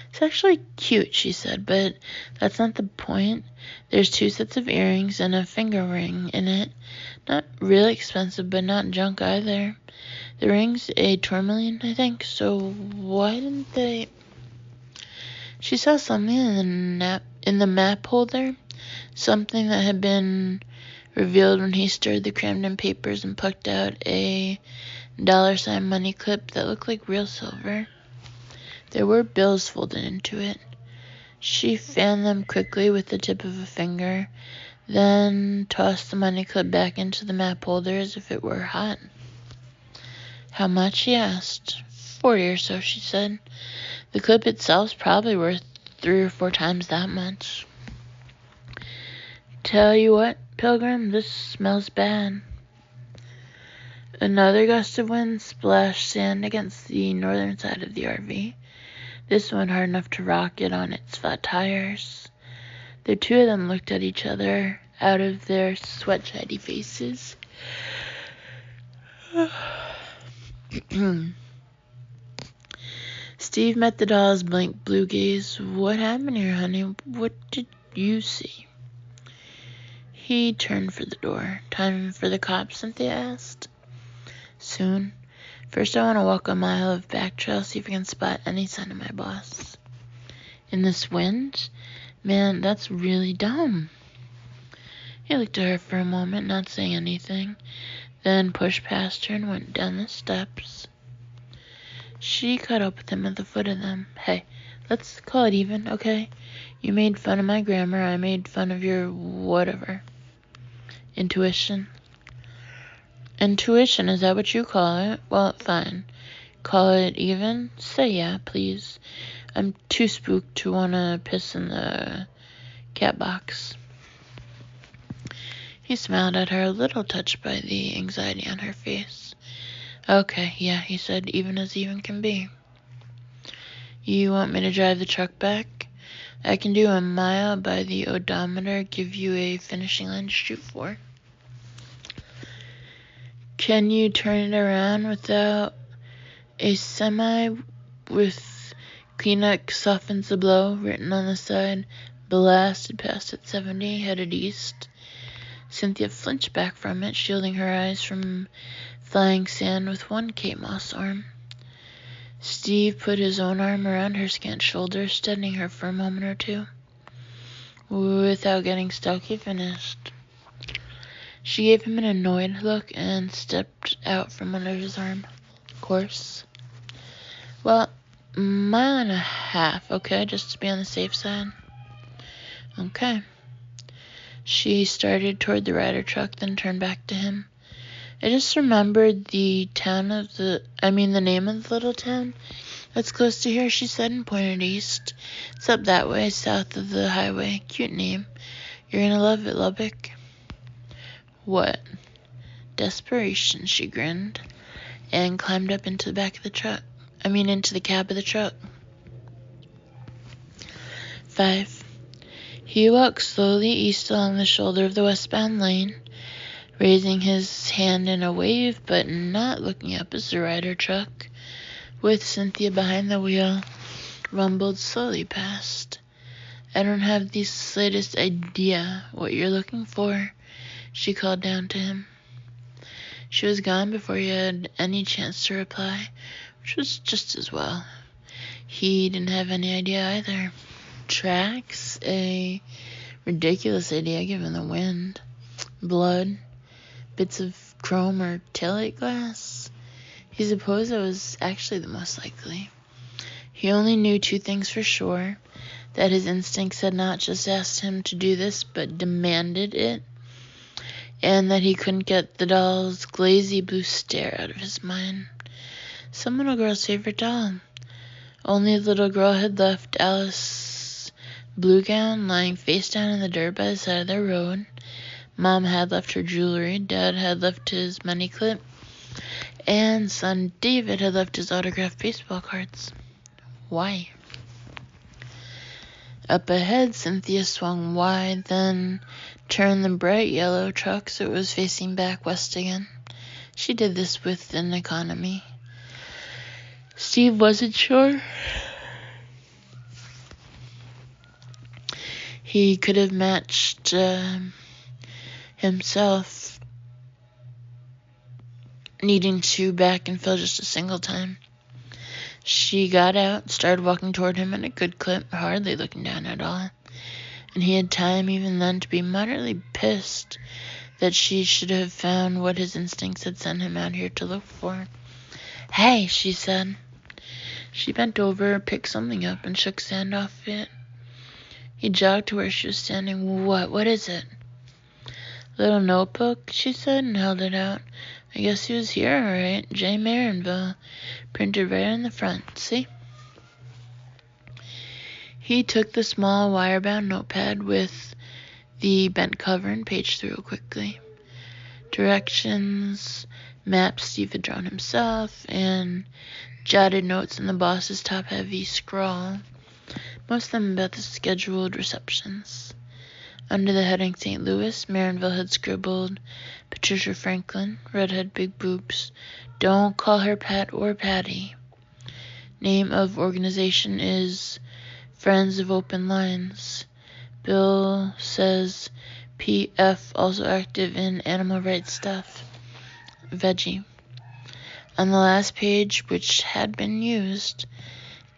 "It's actually cute," she said, "but that's not the point. There's 2 sets of earrings and a finger ring in it. Not really expensive, but not junk either. The ring's a tourmaline, I think, so why didn't they..." She saw something in the map holder, something that had been revealed when he stirred the crammed-in papers and plucked out a $sign money clip that looked like real silver. There were bills folded into it. She fanned them quickly with the tip of a finger, then tossed the money clip back into the map holder as if it were hot. "How much?" he asked. 40 or so, she said. The clip itself's probably worth 3 or 4 times that much. Tell you what, Pilgrim, this smells bad. Another gust of wind splashed sand against the northern side of the RV, this one hard enough to rock it on its flat tires. The two of them looked at each other out of their sweat-shiny faces. Steve met the doll's blank blue gaze. What happened here, honey? What did you see? He turned for the door. Time for the cops, Cynthia asked. Soon. First, I want to walk a mile of back trail, see if I can spot any sign of my boss. In this wind? Man, that's really dumb. He looked at her for a moment, not saying anything, then pushed past her and went down the steps. She caught up with him at the foot of them. Hey, let's call it even, okay? You made fun of my grammar, I made fun of your whatever. Intuition. Intuition, is that what you call it? Well, fine. Call it even? Say yeah, please. I'm too spooked to want to piss in the cat box. He smiled at her, a little touched by the anxiety on her face. Okay, yeah, he said, even as even can be. You want me to drive the truck back? I can do a mile by the odometer, give you a finishing line to shoot for. Can you turn it around without a semi with Kleenex softens the blow written on the side, blasted past at 70, headed east? Cynthia flinched back from it, shielding her eyes from flying sand with one Kate Moss arm. Steve put his own arm around her scant shoulders, steadying her for a moment or two. Without getting stuck, he finished. She gave him an annoyed look and stepped out from under his arm. Course. Well, 1.5 miles, okay, just to be on the safe side. Okay. She started toward the rider truck, then turned back to him. I just remembered the name of the little town that's close to here, she said, and pointed east. It's up that way, south of the highway. Cute name. You're gonna love it, Lubbock. What? Desperation, she grinned, and climbed up into the into the cab of the truck. 5. He walked slowly east along the shoulder of the westbound lane, raising his hand in a wave, but not looking up as the rider truck, with Cynthia behind the wheel, rumbled slowly past. I don't have the slightest idea what you're looking for, she called down to him. She was gone before he had any chance to reply, which was just as well. He didn't have any idea either. Tracks? A ridiculous idea given the wind. Blood? Bits of chrome or taillight glass? He supposed it was actually the most likely. He only knew 2 things for sure, that his instincts had not just asked him to do this, but demanded it, and that he couldn't get the doll's glazy blue stare out of his mind. Some little girl's favorite doll. Only the little girl had left Alice's blue gown lying face down in the dirt by the side of the road. Mom had left her jewelry, Dad had left his money clip, and son David had left his autographed baseball cards. Why? Up ahead, Cynthia swung wide, then turned the bright yellow truck so it was facing back west again. She did this with an economy. Steve wasn't sure. He could have matched himself, needing to back and fill just a single time. She got out, started walking toward him at a good clip, hardly looking down at all, and he had time even then to be moderately pissed that she should have found what his instincts had sent him out here to look for. Hey, she said. She bent over, picked something up, and shook sand off it. He jogged to where she was standing. What is it? Little notebook, she said, and held it out. I guess he was here, all right. J. Marinville, printed right on the front. See? He took the small wire-bound notepad with the bent cover and paged through it quickly. Directions, maps Steve had drawn himself, and jotted notes in the boss's top-heavy scrawl, most of them about the scheduled receptions. Under the heading St. Louis, Marinville had scribbled, Patricia Franklin, redhead, big boobs. Don't call her Pat or Patty. Name of organization is Friends of Open Lines. Bill says PF also active in animal rights stuff. Veggie. On the last page, which had been used,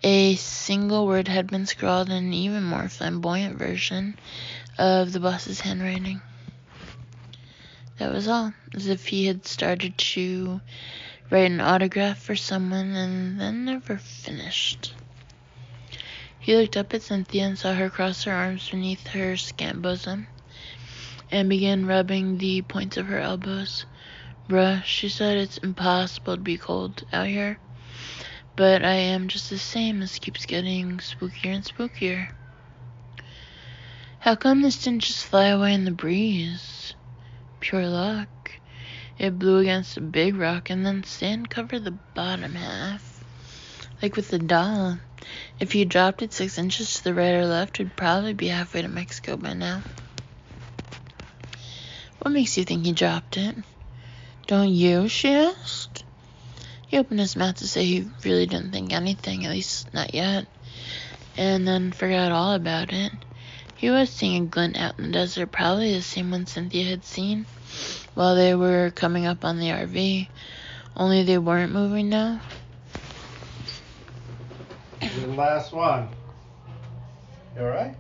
a single word had been scrawled in an even more flamboyant version of the boss's handwriting. That was all, as if he had started to write an autograph for someone and then never finished. He looked up at Cynthia and saw her cross her arms beneath her scant bosom and began rubbing the points of her elbows. Bruh, she said, it's impossible to be cold out here, but I am just the same. This keeps getting spookier and spookier. How come this didn't just fly away in the breeze? Pure luck. It blew against a big rock and then sand covered the bottom half. Like with the doll. If you dropped it 6 inches to the right or left, it'd probably be halfway to Mexico by now. What makes you think he dropped it? Don't you? She asked. He opened his mouth to say he really didn't think anything, at least not yet, and then forgot all about it. He was seeing a glint out in the desert, probably the same one Cynthia had seen while they were coming up on the RV, only they weren't moving now. The last one. You alright?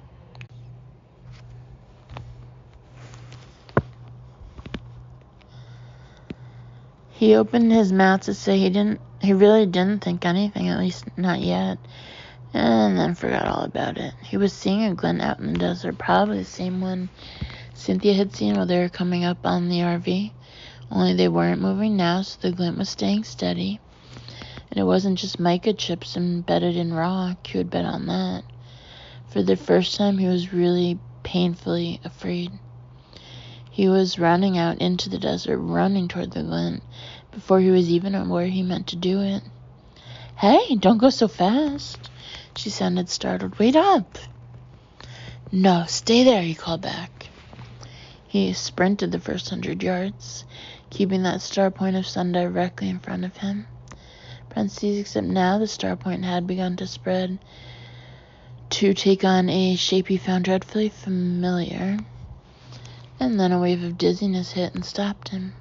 He opened his mouth to say he really didn't think anything, at least not yet, and then forgot all about it. He was seeing a glint out in the desert, probably the same one Cynthia had seen while they were coming up on the RV, only they weren't moving now, so the glint was staying steady. And it wasn't just mica chips embedded in rock, he would bet on that. For the first time, he was really painfully afraid. He was running out into the desert, running toward the glint, before he was even aware he meant to do it. Hey, don't go so fast, she sounded startled. Wait up. No, stay there, he called back. He sprinted the first 100 yards, keeping that star point of sun directly in front of him. Parentheses, except now the star point had begun to spread to take on a shape he found dreadfully familiar. And then a wave of dizziness hit and stopped him.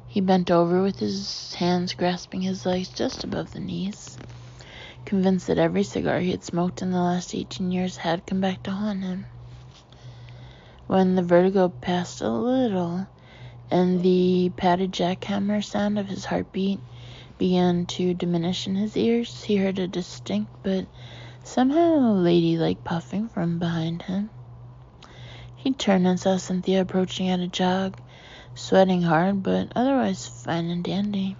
He bent over with his hands grasping his legs just above the knees, convinced that every cigar he had smoked in the last 18 years had come back to haunt him. When the vertigo passed a little, and the padded jackhammer sound of his heartbeat began to diminish in his ears, he heard a distinct but somehow ladylike puffing from behind him. He turned and saw Cynthia approaching at a jog, sweating hard, but otherwise fine and dandy.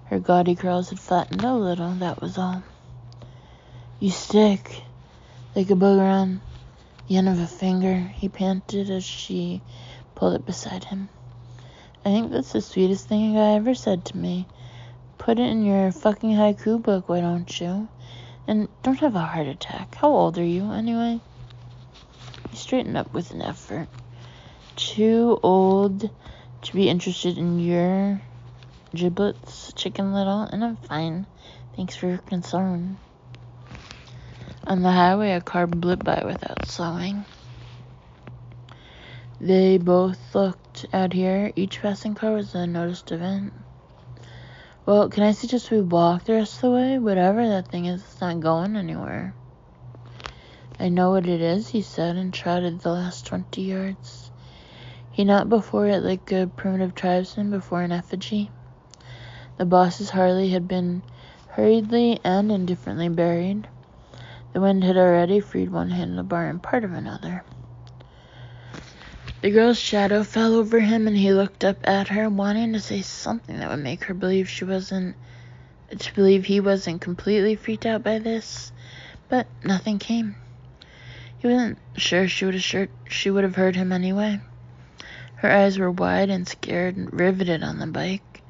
Her gaudy curls had flattened a little, that was all. You stick like a booger on the end of a finger, he panted as she pulled up beside him. I think that's the sweetest thing a guy ever said to me. Put it in your fucking haiku book, why don't you? And don't have a heart attack. How old are you, anyway? He straightened up with an effort. Too old to be interested in your giblets, Chicken Little, and I'm fine. Thanks for your concern. On the highway, a car blipped by without slowing. They both looked out here. Each passing car was a noticed event. Well, can I suggest we walk the rest of the way? Whatever that thing is, it's not going anywhere. I know what it is, he said, and trotted the last 20 yards. He knelt before it like a primitive tribesman before an effigy. The boss's Harley had been hurriedly and indifferently buried. The wind had already freed one handlebar and part of another. The girl's shadow fell over him, and he looked up at her, wanting to say something that would make her believe he wasn't completely freaked out by this, but nothing came. He wasn't sure she would have heard him anyway. Her eyes were wide and scared and riveted on the bike.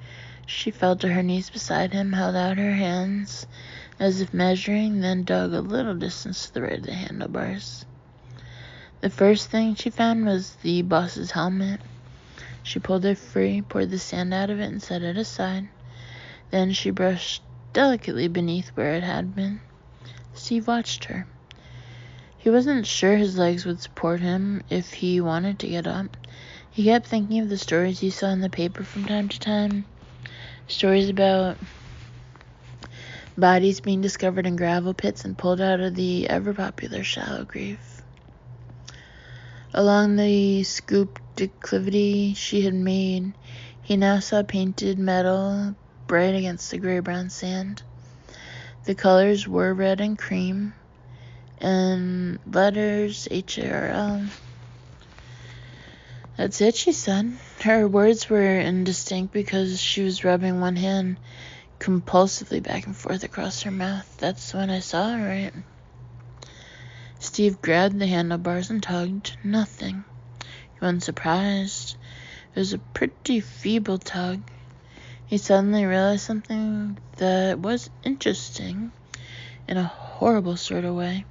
She fell to her knees beside him, held out her hands as if measuring, then dug a little distance to the right of the handlebars. The first thing she found was the boss's helmet. She pulled it free, poured the sand out of it, and set it aside. Then she brushed delicately beneath where it had been. Steve watched her. He wasn't sure his legs would support him if he wanted to get up. He kept thinking of the stories he saw in the paper from time to time. Stories about bodies being discovered in gravel pits and pulled out of the ever-popular shallow grave. Along the scooped declivity she had made, he now saw painted metal bright against the gray-brown sand. The colors were red and cream, and letters HARL. That's it, she said. Her words were indistinct because she was rubbing one hand compulsively back and forth across her mouth. That's when I saw it, right? Steve grabbed the handlebars and tugged. Nothing. He wasn't surprised. It was a pretty feeble tug. He suddenly realized something that was interesting in a horrible sort of way.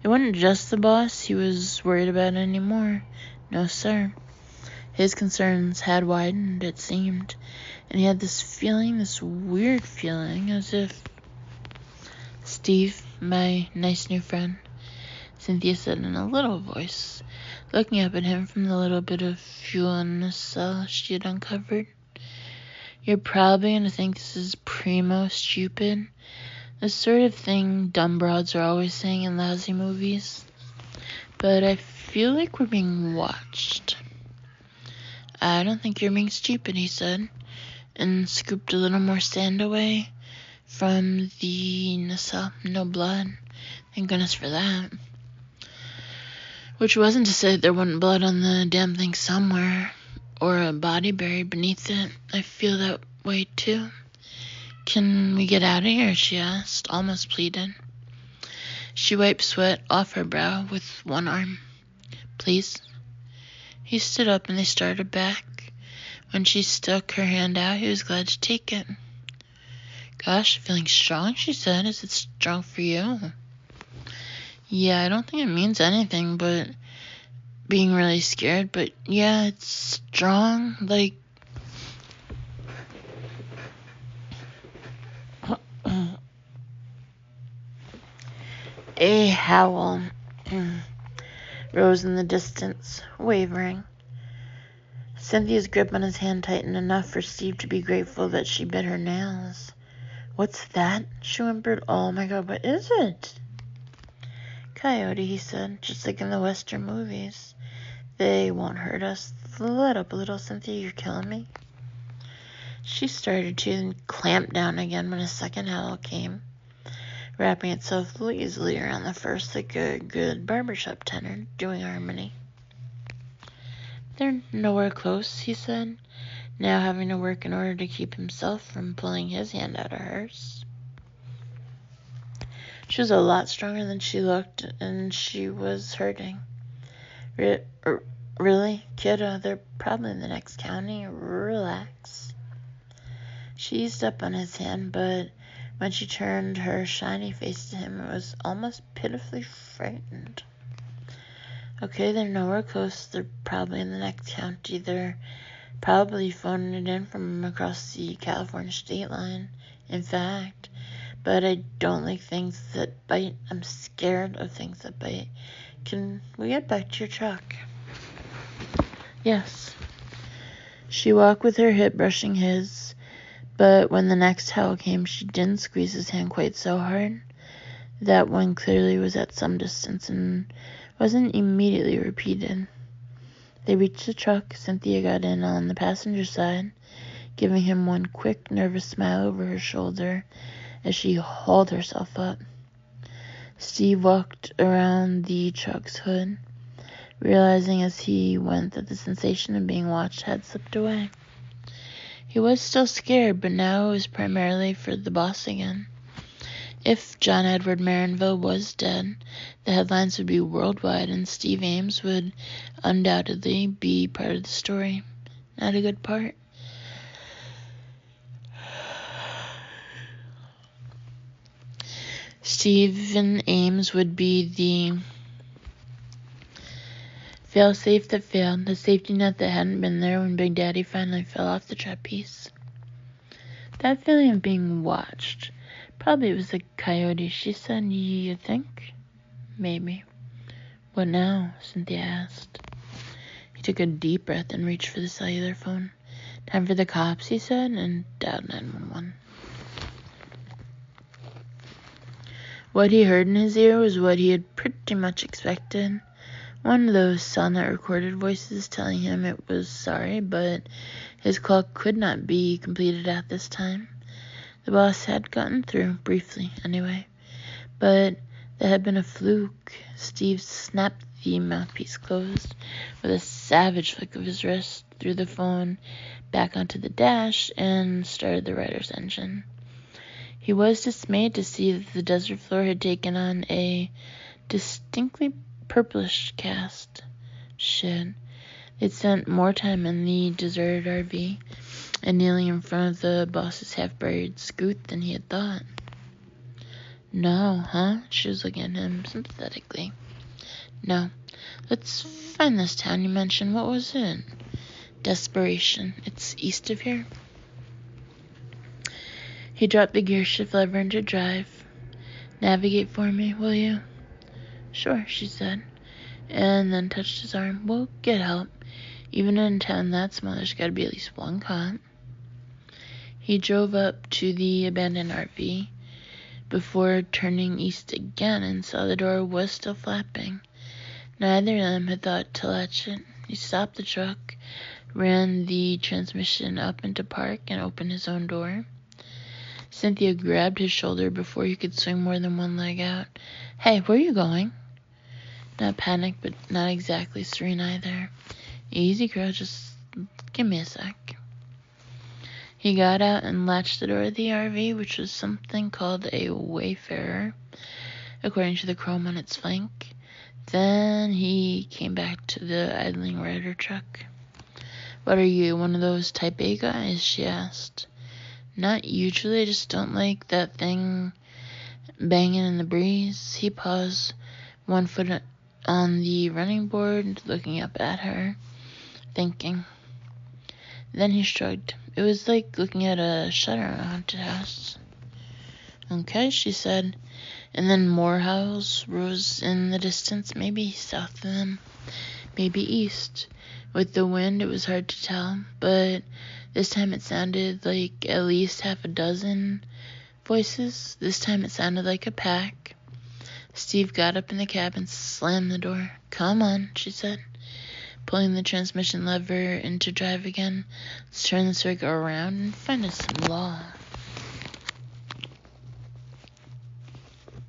It wasn't just the boss he was worried about anymore. No, sir. His concerns had widened, it seemed, and he had this weird feeling, as if... Steve, my nice new friend, Cynthia said in a little voice, looking up at him from the little bit of fuel in the cell she had uncovered. You're probably going to think this is primo stupid, the sort of thing dumb broads are always saying in lousy movies, but I feel like we're being watched. I don't think you're being stupid, he said, and scooped a little more sand away from the nacelle. No blood. Thank goodness for that. Which wasn't to say there wasn't blood on the damn thing somewhere, or a body buried beneath it. I feel that way too. Can we get out of here? She asked, almost pleaded. She wiped sweat off her brow with one arm. Please? He stood up and they started back. When she stuck her hand out, he was glad to take it. Gosh, feeling strong, she said. Is it strong for you? Yeah, I don't think it means anything but being really scared, but yeah, it's strong, like... A howl rose in the distance, wavering. Cynthia's grip on his hand tightened enough for Steve to be grateful that she bit her nails. What's that? She whimpered. Oh my god, what is it? Coyote, he said, just like in the Western movies. They won't hurt us. Let up a little, Cynthia, you're killing me. She started to and clamped down again when a second howl came, wrapping itself lazily around the first like a good barbershop tenor doing harmony. They're nowhere close, he said, now having to work in order to keep himself from pulling his hand out of hers. She was a lot stronger than she looked, and she was hurting. Really, kiddo, they're probably in the next county. Relax. She eased up on his hand, but when she turned her shiny face to him, it was almost pitifully frightened. Okay, they're nowhere close. They're probably in the next county. They're probably phoning it in from across the California state line. In fact, but I don't like things that bite. I'm scared of things that bite. Can we get back to your truck? Yes. She walked with her hip brushing his, but when the next howl came, she didn't squeeze his hand quite so hard. That one clearly was at some distance and wasn't immediately repeated. They reached the truck. Cynthia got in on the passenger side, giving him one quick, nervous smile over her shoulder as she hauled herself up. Steve walked around the truck's hood, realizing as he went that the sensation of being watched had slipped away. He was still scared, but now it was primarily for the boss again. If John Edward Marinville was dead, the headlines would be worldwide, and Steve Ames would undoubtedly be part of the story. Not a good part. Stephen Ames would be the fail-safe that failed, the safety net that hadn't been there when Big Daddy finally fell off the trapeze. That feeling of being watched. Probably it was a coyote, she said. You think? Maybe. What now? Cynthia asked. He took a deep breath and reached for the cellular phone. Time for the cops, he said, and dialed 911. What he heard in his ear was what he had pretty much expected. One of those silent recorded voices telling him it was sorry, but his call could not be completed at this time. The boss had gotten through, briefly anyway, but that had been a fluke. Steve snapped the mouthpiece closed with a savage flick of his wrist, threw the phone back onto the dash, and started the rider's engine. He was dismayed to see that the desert floor had taken on a distinctly purplish cast. Shit. They'd spent more time in the deserted RV and kneeling in front of the boss's half-buried scoot than he had thought. No, huh? She was looking at him sympathetically. No. Let's find this town you mentioned. What was it? Desperation. It's east of here. He dropped the gear shift lever into drive. Navigate for me, will you? Sure, she said, and then touched his arm. We'll get help. Even in a town that small, there's got to be at least one cop. He drove up to the abandoned RV before turning east again and saw the door was still flapping. Neither of them had thought to latch it. He stopped the truck, ran the transmission up into park, and opened his own door. Cynthia grabbed his shoulder before he could swing more than one leg out. Hey, where are you going? Not panicked, but not exactly serene either. Easy, girl, just give me a sec. He got out and latched the door of the RV, which was something called a Wayfarer, according to the chrome on its flank. Then he came back to the idling rider truck. What are you, one of those type A guys? She asked. Not usually, I just don't like that thing banging in the breeze. He paused, one foot on the running board, looking up at her, thinking. Then he shrugged. It was like looking at a shutter on a haunted house. Okay, she said, and then more howls rose in the distance, maybe south of them, maybe east. With the wind, it was hard to tell, but this time it sounded like at least half a dozen voices. This time it sounded like a pack. Steve got up in the cab and slammed the door. Come on, she said, pulling the transmission lever into drive again. Let's turn this rig around and find us some law.